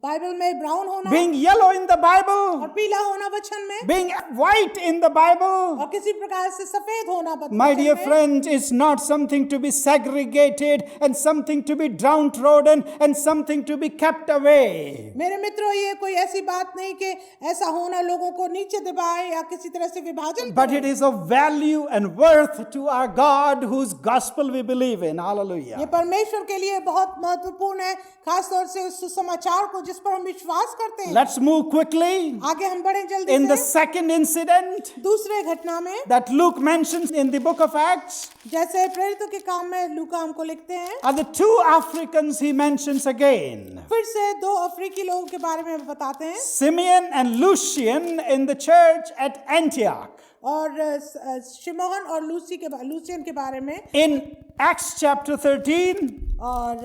Speaker 2: बाइबल में ब्राउन होना
Speaker 1: being yellow in the Bible,
Speaker 2: और पीला होना वचन में
Speaker 1: being white in the Bible.
Speaker 2: और किसी प्रकार से सफेद होना
Speaker 1: My dear
Speaker 2: वचन में।
Speaker 1: friends, it's not something to be segregated and something to be downtrodden and something to be kept away.
Speaker 2: मेरे मित्रों ये कोई ऐसी बात नहीं कि ऐसा होना लोगों को नीचे दबाए या किसी तरह से विभाजन
Speaker 1: But
Speaker 2: करे।
Speaker 1: it is of value and worth to our God whose gospel we believe in.
Speaker 2: ये
Speaker 1: Hallelujah.
Speaker 2: परमेश्वर के लिए बहुत महत्वपूर्ण है, खास तौर से उस सुसमाचार को जिस पर हम विश्वास करते हैं।
Speaker 1: Let's move quickly.
Speaker 2: आगे हम बढ़े जल्दी
Speaker 1: In the
Speaker 2: से
Speaker 1: second incident
Speaker 2: दूसरे घटना में,
Speaker 1: that Luke mentions in the book of Acts,
Speaker 2: जैसे प्रेरितों के काम में लूका हमको लिखते हैं,
Speaker 1: are the two Africans he mentions again.
Speaker 2: फिर से दो अफ्रीकी लोगों के बारे में बताते हैं
Speaker 1: Simeon and Lucian in the church at Antioch.
Speaker 2: और शिमोन और लूसियन के बारे में।
Speaker 1: In Acts chapter 13
Speaker 2: और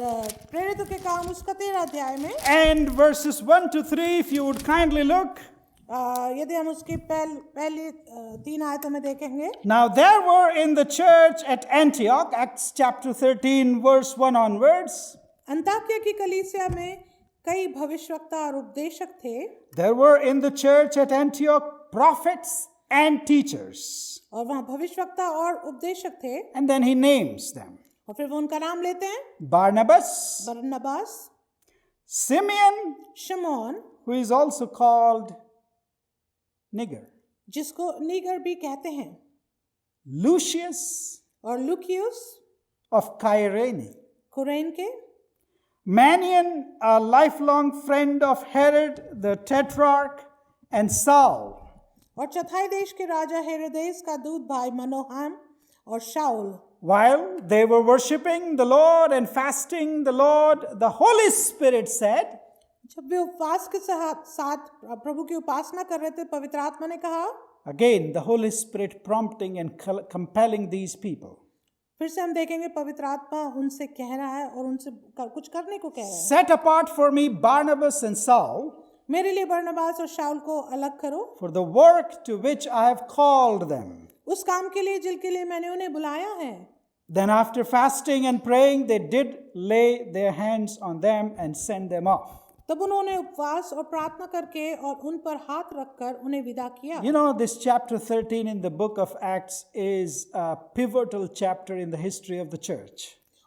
Speaker 2: प्रेरितों के काम उसका 13 अध्याय में
Speaker 1: and verses 1 to 3, if you would kindly look.
Speaker 2: यदि हम उसकी पहली 3 आयतों में देखेंगे।
Speaker 1: Now there were in the church at Antioch, Acts chapter 13 verse 1 onwards,
Speaker 2: Antakya की कलीसिया में कई भविष्यवक्ता और उपदेशक थे,
Speaker 1: there were in the church at Antioch prophets and teachers.
Speaker 2: और वहाँ भविष्यवक्ता और उपदेशक थे,
Speaker 1: And then he names them.
Speaker 2: और फिर वो उनका नाम लेते हैं,
Speaker 1: Barnabas,
Speaker 2: बरनबास,
Speaker 1: Simeon,
Speaker 2: शिमोन,
Speaker 1: who is also called Niger,
Speaker 2: जिसको नीगर भी कहते हैं,
Speaker 1: Lucius
Speaker 2: और लुकियुस,
Speaker 1: of Cyrene,
Speaker 2: कुरेन के,
Speaker 1: Manaen, a lifelong friend of Herod the Tetrarch, and Saul.
Speaker 2: और चौथाई देश के राजा हेरोदेस का दूत भाई मनोहाम और शाऊल।
Speaker 1: While they were worshiping the Lord and fasting the Lord, the Holy Spirit said,
Speaker 2: जब वे उपवास के साथ प्रभु की उपासना कर रहे थे, पवित्र आत्मा ने कहा,
Speaker 1: again the Holy Spirit prompting and compelling these people,
Speaker 2: फिर से हम देखेंगे पवित्र आत्मा उनसे कह रहा है और उनसे कुछ करने को कह रहा है।
Speaker 1: set apart for me Barnabas and Saul
Speaker 2: मेरे लिए बरनबास और शाऊल को अलग करो,
Speaker 1: for the work to which I have called them.
Speaker 2: उस काम के लिए जिनके लिए मैंने उन्हें बुलाया है।
Speaker 1: Then after fasting and praying, they did lay their hands on them and send them off.
Speaker 2: तब उन्होंने उपवास और प्रार्थना करके और उन पर हाथ रखकर उन्हें विदा किया।
Speaker 1: You know, this chapter 13 in the book of Acts is a pivotal chapter in the history of the church.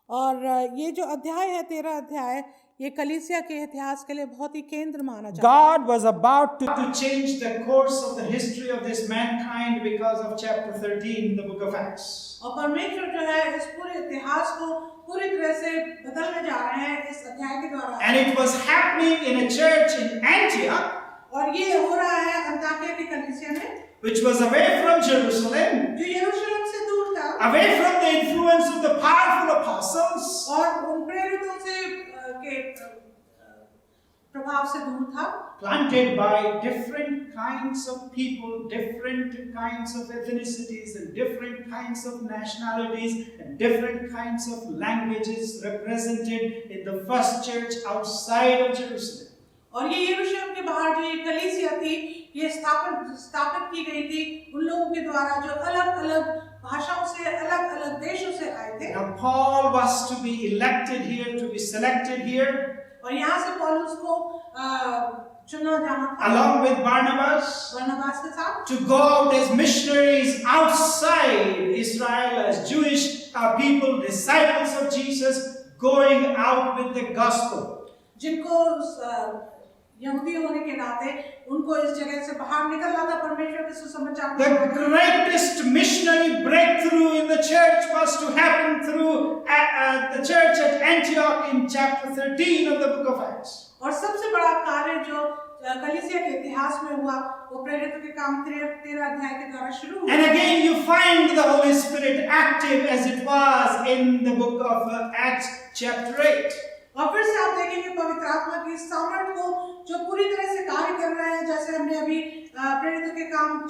Speaker 2: और ये जो अध्याय है 13 अध्याय, ये कलीसिया के इतिहास के लिए बहुत ही केंद्र माना जाता है।
Speaker 1: God was about to change the course of the history of this mankind because of chapter 13 in the book of Acts.
Speaker 2: और परमेश्वर जो है इस पूरे इतिहास को पूरी तरह से बदलने जा रहे हैं इस अध्याय के द्वारा।
Speaker 1: And it was happening in a church in Antioch,
Speaker 2: और ये हो रहा है अंताकिया की कलीसिया में,
Speaker 1: which was away from Jerusalem,
Speaker 2: जो यरूशलेम से दूर था,
Speaker 1: away from the influence of the powerful apostles,
Speaker 2: और उन प्रेरितों से के प्रभाव से दूर था,
Speaker 1: planted by different kinds of people, different kinds of ethnicities, and different kinds of nationalities, and different kinds of languages represented in the first church outside of Jerusalem.
Speaker 2: और ये यरूशलेम के बाहर जो ये कलीसिया थी, ये स्थापित की गई थी उन लोगों के द्वारा जो अलग-अलग भाषाओं से, अलग-अलग देशों से आए थे।
Speaker 1: Now Paul was to be elected here, to be selected here,
Speaker 2: और यहाँ से पौलुस को चुना जाना था,
Speaker 1: along with Barnabas,
Speaker 2: बरनबास के साथ,
Speaker 1: to go out as missionaries outside Israel, as Jewish people, disciples of Jesus, going out with the gospel.
Speaker 2: जिनको यहूदी होने के नाते उनको इस जगह से बाहर निकलना था परमेश्वर के सुसमाचार।
Speaker 1: The greatest missionary breakthrough in the church was to happen through the church at Antioch in chapter 13 of the book of Acts.
Speaker 2: और सबसे बड़ा कार्य जो कलीसिया के इतिहास में हुआ वो प्रेरितों के काम 13 अध्याय के द्वारा शुरू हुआ।
Speaker 1: And again you find the Holy Spirit active as it was in the book of Acts chapter 8.
Speaker 2: और फिर से आप देखेंगे पवित्र आत्मा की सामर्थ को जो पूरी तरह से कार्य कर रहे हैं, जैसे हमने अभी प्रेरितों के काम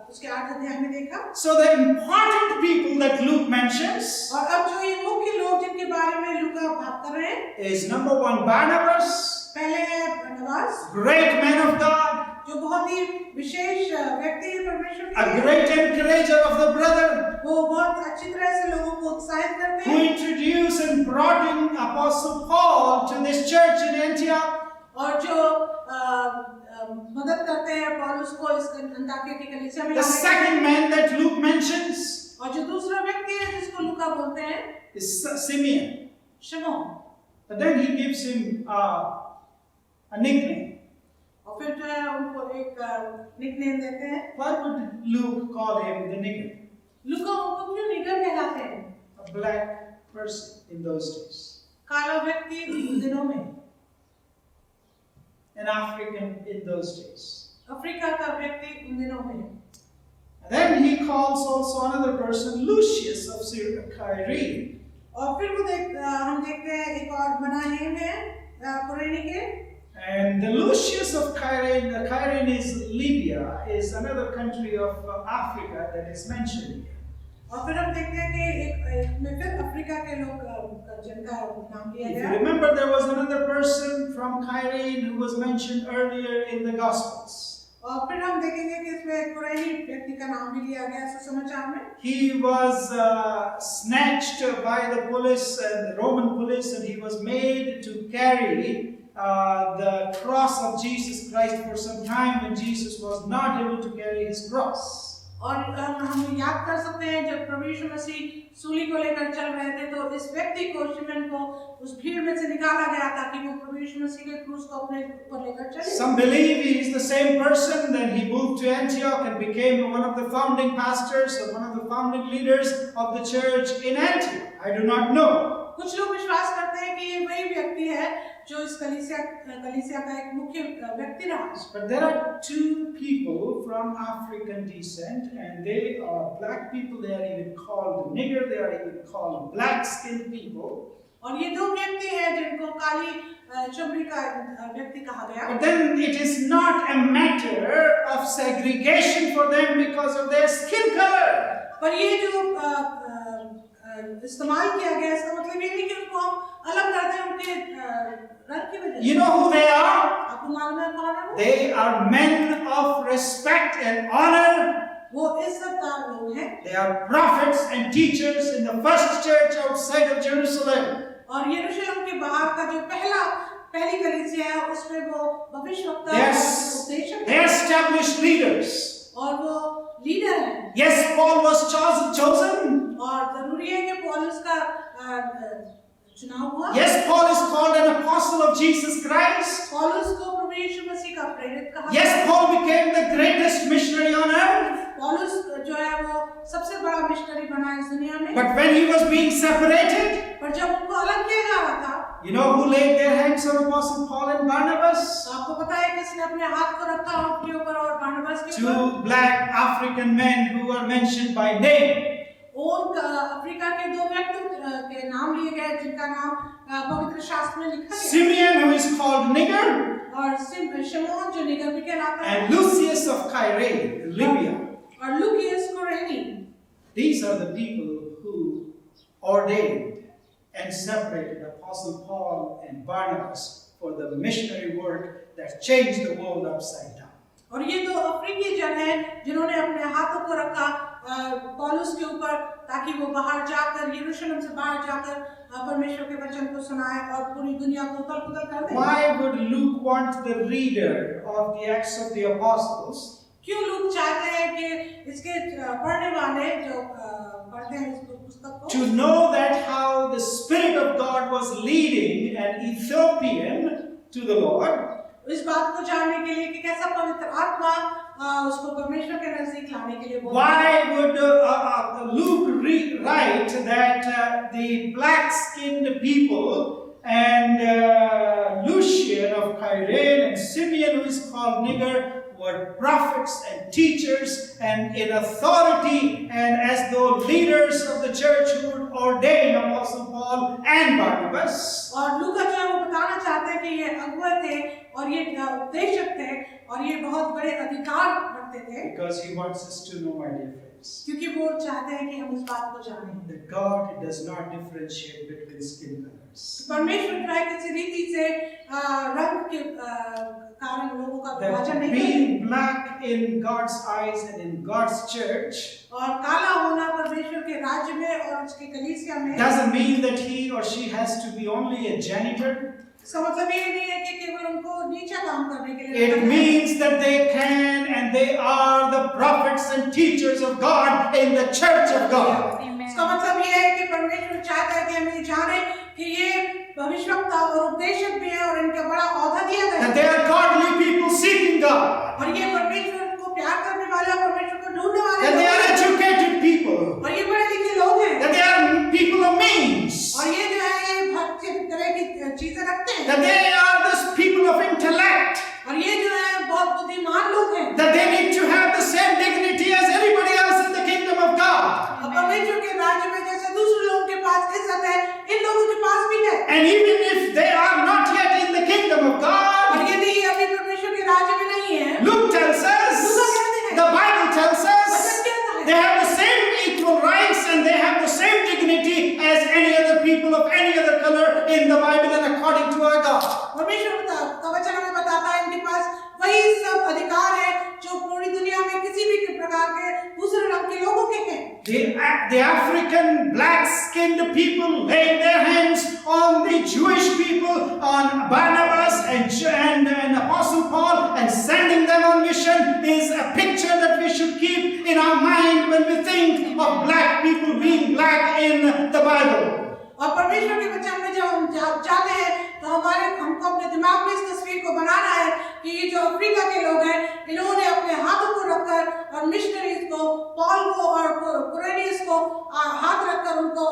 Speaker 2: उसके 8 अध्याय में देखा।
Speaker 1: So the important people that Luke mentions,
Speaker 2: और अब जो ये मुख्य लोग जिनके बारे में लूका बात कर रहे हैं,
Speaker 1: is number 1 Barnabas,
Speaker 2: पहले है बरनबास,
Speaker 1: great man of God,
Speaker 2: जो बहुत ही विशेष व्यक्ति है परमेश्वर के
Speaker 1: a
Speaker 2: लिए,
Speaker 1: great encourager of the brother,
Speaker 2: वो बहुत अच्छी तरह से लोगों को उत्साहित करते
Speaker 1: who
Speaker 2: हैं,
Speaker 1: introduced and brought in Apostle Paul to this church in Antioch.
Speaker 2: और जो मदद करते हैं पौलुस को इस अंताकिया की कलीसिया में
Speaker 1: The
Speaker 2: लाने
Speaker 1: second man that Luke mentions
Speaker 2: में। और जो दूसरा व्यक्ति है जिसको लूका बोलते हैं
Speaker 1: is Simeon.
Speaker 2: शमौन,
Speaker 1: But then he gives him a nickname.
Speaker 2: और फिर जो है उनको एक निकनेम देते हैं।
Speaker 1: Why would Luke call him the nigger?
Speaker 2: लूका उनको क्यों निगर कहलाते हैं?
Speaker 1: A black person in those days.
Speaker 2: काला व्यक्ति उन दिनों में,
Speaker 1: An African in those days.
Speaker 2: Africa का व्यक्ति उन दिनों में।
Speaker 1: And then he calls also another person Lucius of Cyrene.
Speaker 2: और फिर हम देखते हैं एक और मनाहेम है कुरेनी के।
Speaker 1: And the Lucius of Cyrene is Libya, is another country of Africa that is mentioned here.
Speaker 2: और फिर हम देखते हैं कि एक में फिर अफ्रीका के लोग जिनका नाम लिया
Speaker 1: If
Speaker 2: गया।
Speaker 1: you remember, there was another person from Cyrene who was mentioned earlier in the Gospels.
Speaker 2: और फिर हम देखेंगे कि इसमें कुरैनी व्यक्ति का नाम भी लिया गया सुसमाचार में।
Speaker 1: He was snatched by the police, the Roman police, and he was made to carry the cross of Jesus Christ for some time when Jesus was not able to carry his cross.
Speaker 2: और हम याद कर सकते हैं जब प्रभु यीशु मसीह सूली को लेकर चल रहे थे तो इस व्यक्ति को शिमोन को उस भीड़ में से निकाला गया ताकि वो प्रभु यीशु मसीह के क्रूस को अपने ऊपर लेकर चले।
Speaker 1: Some believe he is the same person. Then he moved to Antioch and became one of the founding pastors or one of the founding leaders of the church in Antioch. I do not know.
Speaker 2: कुछ लोग विश्वास करते हैं कि ये वही व्यक्ति है जो इस कलीसिया का एक मुख्य व्यक्ति रहा।
Speaker 1: But there are two people from African descent, and they are black people. They are even called nigger. They are even called black-skinned people.
Speaker 2: और ये दो व्यक्ति हैं जिनको काली चमड़ी का व्यक्ति कहा गया।
Speaker 1: But then it is not a matter of segregation for them because of their skin color.
Speaker 2: पर ये जो इस्तेमाल किया गया इसका मतलब ये नहीं कि उनको हम अलग करते हैं उनके रंग की वजह से।
Speaker 1: You know who they are?
Speaker 2: आपको मालूम है कौन है वो?
Speaker 1: They are men of respect and honor.
Speaker 2: वो इज्जतदार लोग हैं।
Speaker 1: They are prophets and teachers in the first church outside of Jerusalem.
Speaker 2: और यरूशलेम के बाहर का जो पहली कलीसिया है उसमें वो भविष्यवक्ता उपदेशक हैं।
Speaker 1: They are established leaders.
Speaker 2: और वो लीडर हैं।
Speaker 1: Yes, Paul was chosen.
Speaker 2: और जरूरी है कि पौलुस का चुनाव हुआ।
Speaker 1: Yes, Paul is called an apostle of Jesus Christ.
Speaker 2: पौलुस को प्रभु यीशु मसीह का प्रेरित कहा।
Speaker 1: Yes, Paul became the greatest missionary on earth.
Speaker 2: पौलुस जो है वो सबसे बड़ा मिशनरी बना इस दुनिया में।
Speaker 1: But when he was being separated,
Speaker 2: पर जब उनको अलग किया जा रहा था,
Speaker 1: you know who laid their hands on Apostle Paul and Barnabas?
Speaker 2: तो आपको पता है किसने अपने हाथ को रखा उनके ऊपर और बारनबास के ऊपर?
Speaker 1: Two black African men who were mentioned by name.
Speaker 2: उन अफ्रीका के दो व्यक्ति के नाम लिए गए जिनका नाम पवित्र शास्त्र में लिखा है।
Speaker 1: Simeon, who is called Niger,
Speaker 2: और शिमोन जो निगर भी कहलाता है,
Speaker 1: and Lucius of Cyrene, Libya.
Speaker 2: और लुकियस कुरेनी।
Speaker 1: These are the people who ordained and separated Apostle Paul and Barnabas for the missionary work that changed the world upside down.
Speaker 2: और ये दो अफ्रीकी जन हैं जिन्होंने अपने हाथों को रखा पौलुस के ऊपर ताकि वो बाहर जाकर यरूशलेम से बाहर जाकर परमेश्वर के वचन को सुनाए और पूरी दुनिया को उथल-पुथल कर दे।
Speaker 1: Why would Luke want the reader of the Acts of the Apostles
Speaker 2: क्यों लोग चाहते हैं कि इसके पढ़ने वाले जो पढ़ते हैं इस पुस्तक को
Speaker 1: to know that how the Spirit of God was leading an Ethiopian to the Lord?
Speaker 2: इस बात को जानने के लिए कि कैसा पवित्र आत्मा उसको परमेश्वर के नजदीक लाने के लिए बोलता है।
Speaker 1: Why would Luke write that the black-skinned people and Lucian of Cyrene and Simeon, who is called Niger, were prophets and teachers and in authority and as though leaders of the church who would ordain Apostle Paul and Barnabas?
Speaker 2: और लूका जो है वो बताना चाहते हैं कि ये अगुवा थे और ये उपदेशक थे और ये बहुत बड़े अधिकार रखते थे।
Speaker 1: Because he wants us to know, my dear friends,
Speaker 2: क्योंकि वो चाहते हैं कि हम इस बात को जानें।
Speaker 1: that God does not differentiate between skin colors.
Speaker 2: परमेश्वर जो है किसी रीति से रंग के कारण लोगों का विभाजन
Speaker 1: That
Speaker 2: नहीं करते।
Speaker 1: being black in God's eyes and in God's church
Speaker 2: और काला होना परमेश्वर के राज्य में और उसके कलीसिया में
Speaker 1: doesn't mean that he or she has to be only a janitor.
Speaker 2: इसका मतलब ये नहीं है कि केवल उनको नीचा काम करने के लिए
Speaker 1: It means that they can and they are the prophets and teachers of God in the church of God.
Speaker 2: इसका मतलब ये है कि परमेश्वर चाहता है कि हम ये जाने कि ये भविष्यवक्ता और उपदेशक भी हैं और इनका बड़ा औहदा दिया गया है।
Speaker 1: That they are godly people seeking God.
Speaker 2: और ये परमेश्वर को प्यार करने वाले और परमेश्वर को ढूंढने वाले
Speaker 1: That they are educated people.
Speaker 2: और ये पढ़े लिखे लोग हैं।
Speaker 1: That they are people of means.
Speaker 2: और ये जो है ये हर तरह की चीजें रखते हैं।
Speaker 1: That they are the people of intellect.
Speaker 2: और ये जो है बहुत बुद्धिमान लोग हैं।
Speaker 1: That they need to have the same dignity as everybody else in the kingdom of God.
Speaker 2: और परमेश्वर के राज्य में जैसे दूसरे लोगों के पास इज्जत है, इन लोगों के पास भी है।
Speaker 1: And even if they are not yet in the kingdom of God,
Speaker 2: और यदि ये अभी परमेश्वर के राज्य में नहीं है,
Speaker 1: Luke tells us, the Bible tells us, they have the same equal rights and they have the same dignity as any other people of any other color in the Bible and according to our God.
Speaker 2: परमेश्वर का वचन हमें बताता है इनके पास वही सब अधिकार है जो पूरी दुनिया में किसी भी प्रकार के दूसरे रंग के लोगों के हैं।
Speaker 1: The African black-skinned people laying their hands on the Jewish people, on Barnabas and Apostle Paul, and sending them on mission is a picture that we should keep in our mind when we think of black people being black in the Bible.
Speaker 2: और परमेश्वर के वचन में जब हम जाते हैं तो हमको अपने दिमाग में इस तस्वीर को बनाना है कि ये जो अफ्रीका के लोग हैं इन्होंने अपने हाथों को रखकर और मिशनरीज को पॉल को और कुरेनियस को हाथ रखकर उनको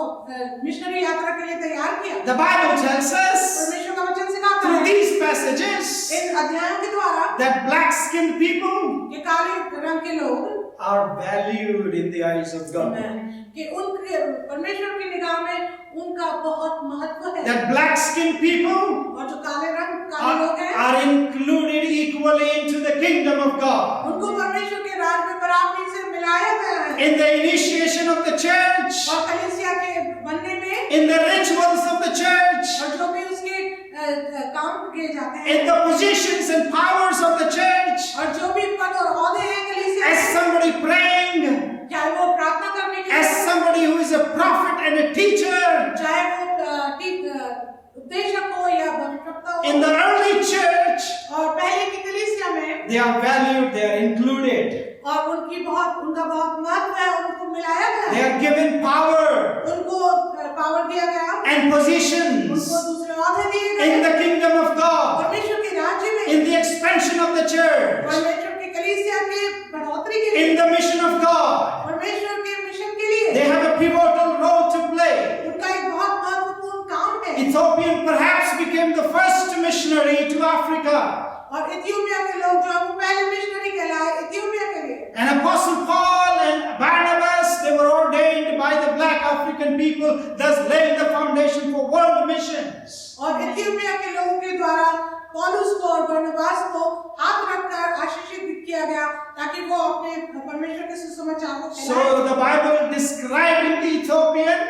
Speaker 2: मिशनरी यात्रा के लिए तैयार किया।
Speaker 1: The Bible tells us
Speaker 2: परमेश्वर का वचन सिखाता
Speaker 1: through
Speaker 2: है
Speaker 1: these passages
Speaker 2: इन अध्यायों के द्वारा
Speaker 1: that black-skinned people
Speaker 2: ये काले रंग के लोग
Speaker 1: are valued in the eyes of God.
Speaker 2: कि उनके परमेश्वर की निगाह में उनका बहुत महत्व है।
Speaker 1: That black-skinned people
Speaker 2: और जो काले लोग हैं
Speaker 1: are included equally into the kingdom of God.
Speaker 2: उनको परमेश्वर के राज में बराबरी से मिलाया गया है।
Speaker 1: In the initiation of the church,
Speaker 2: और कलीसिया के बनने में
Speaker 1: in the rituals of the church,
Speaker 2: और जो भी उसके काम किए जाते हैं
Speaker 1: in the positions and powers of the church,
Speaker 2: और जो भी पद और ओहदे हैं कलीसिया
Speaker 1: as
Speaker 2: में,
Speaker 1: somebody praying,
Speaker 2: चाहे वो प्रार्थना करने के
Speaker 1: as
Speaker 2: लिए
Speaker 1: somebody who is a prophet and a teacher.
Speaker 2: चाहे वो उपदेशक हो या भविष्यवक्ता हो
Speaker 1: In the early church,
Speaker 2: और पहले की कलीसिया में
Speaker 1: they are valued, they are included,
Speaker 2: और उनका बहुत महत्व है, उनको मिलाया गया
Speaker 1: they
Speaker 2: है,
Speaker 1: are given power,
Speaker 2: उनको पावर दिया गया,
Speaker 1: and positions
Speaker 2: उनको दूसरे ओहदे दिए गए
Speaker 1: in the kingdom of God,
Speaker 2: परमेश्वर के राज्य में,
Speaker 1: in the expansion of the church,
Speaker 2: परमेश्वर के कलीसिया के बढ़ोतरी के लिए,
Speaker 1: in the mission of God.
Speaker 2: परमेश्वर के मिशन के लिए
Speaker 1: They have a pivotal role to play.
Speaker 2: उनका एक बहुत महत्वपूर्ण काम है।
Speaker 1: Ethiopian perhaps became the first missionary to Africa.
Speaker 2: और इथियोपिया के लोग जो हैं वो पहले मिशनरी कहलाए इथियोपिया के लिए।
Speaker 1: And Apostle Paul and Barnabas, they were ordained by the black African people, thus laying the foundation for world missions.
Speaker 2: और इथियोपिया के लोगों के द्वारा पौलुस को और बरनबास को हाथ रखकर आशीषित किया गया ताकि वो अपने परमेश्वर के सुसमाचार को फैलाएं।
Speaker 1: So the Bible describing the Ethiopian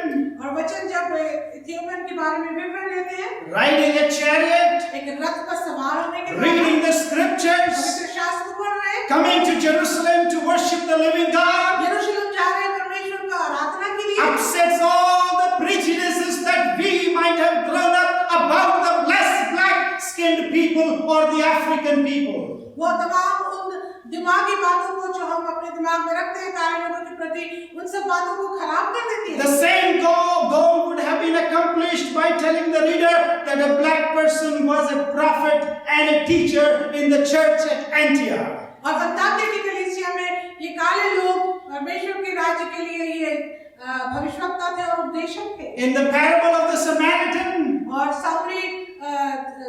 Speaker 2: और वचन जब इथियोपियन के बारे में विवरण लेते हैं,
Speaker 1: riding a chariot,
Speaker 2: एक रथ पर सवार होने के बाद,
Speaker 1: reading the scriptures,
Speaker 2: पवित्र शास्त्र को पढ़ रहे हैं,
Speaker 1: coming to Jerusalem to worship the living God,
Speaker 2: यरूशलेम जा रहे हैं परमेश्वर का आराधना के लिए,
Speaker 1: upsets all the prejudices that we might have grown up about the blessed black-skinned people or the African people.
Speaker 2: वो तमाम उन दिमागी बातों को जो हम अपने दिमाग में रखते हैं काले लोगों के प्रति, उन सब बातों को खराब कर देती है।
Speaker 1: The same goal would have been accomplished by telling the reader that a black person was a prophet and a teacher in the church at Antioch.
Speaker 2: और अंताकिया की कलीसिया में ये काले लोग परमेश्वर के राज्य के लिए ये भविष्यवक्ता थे और उपदेशक थे।
Speaker 1: In the parable of the Samaritan,
Speaker 2: और सामरी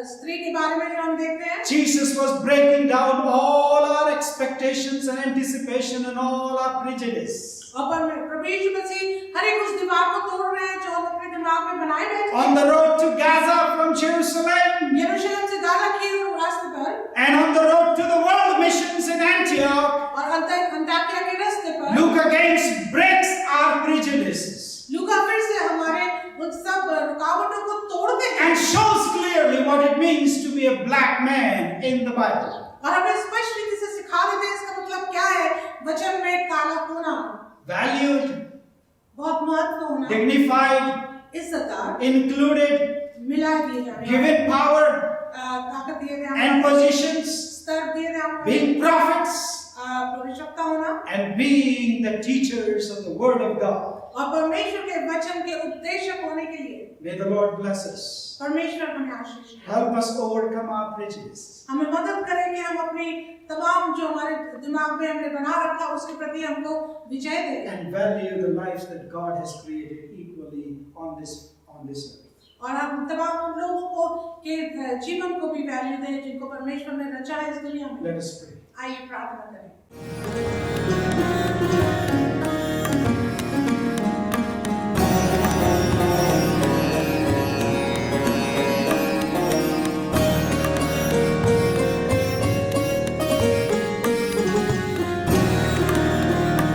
Speaker 2: स्त्री के बारे में जो हम देखते हैं,
Speaker 1: Jesus was breaking down all our expectations and anticipation and all our prejudice.
Speaker 2: और प्रभु यीशु मसीह हर एक उस दीवार को तोड़ रहे हैं जो हम अपने दिमाग में बनाए बैठे हैं।
Speaker 1: On the road to Gaza from Jerusalem,
Speaker 2: यरूशलेम से गाजा की रास्ते पर,
Speaker 1: and on the road to the world missions in Antioch,
Speaker 2: और अंताकिया के रास्ते पर,
Speaker 1: Luke again breaks our prejudices
Speaker 2: लूका फिर से हमारे उन सब रुकावटों को तोड़ते हैं
Speaker 1: and shows clearly what it means to be a black man in the Bible.
Speaker 2: और हमें स्पष्ट रीति से सिखा देते हैं इसका मतलब क्या है वचन में काला होना,
Speaker 1: Valued,
Speaker 2: बहुत महत्व होना,
Speaker 1: dignified,
Speaker 2: इज्जतदार,
Speaker 1: included,
Speaker 2: मिला दिए जाने,
Speaker 1: given power
Speaker 2: ताकत दिए
Speaker 1: and
Speaker 2: जाने,
Speaker 1: positions,
Speaker 2: स्तर दिए जाने,
Speaker 1: being prophets,
Speaker 2: भविष्यवक्ता होना,
Speaker 1: and being the teachers of the Word of God.
Speaker 2: और परमेश्वर के वचन के उपदेशक होने के लिए
Speaker 1: May the Lord bless us.
Speaker 2: परमेश्वर हमें आशीष दे।
Speaker 1: Help us overcome our prejudices.
Speaker 2: हमें मदद करें कि हम अपनी तमाम जो हमारे दिमाग में हमने बना रखा उसके प्रति हमको विजय दें
Speaker 1: And value the lives that God has created equally on this earth.
Speaker 2: और हम तमाम उन लोगों को के जीवन को भी वैल्यू दें जिनको परमेश्वर ने रचा है इस दुनिया में।
Speaker 1: Let us pray.
Speaker 2: आइए प्रार्थना करें।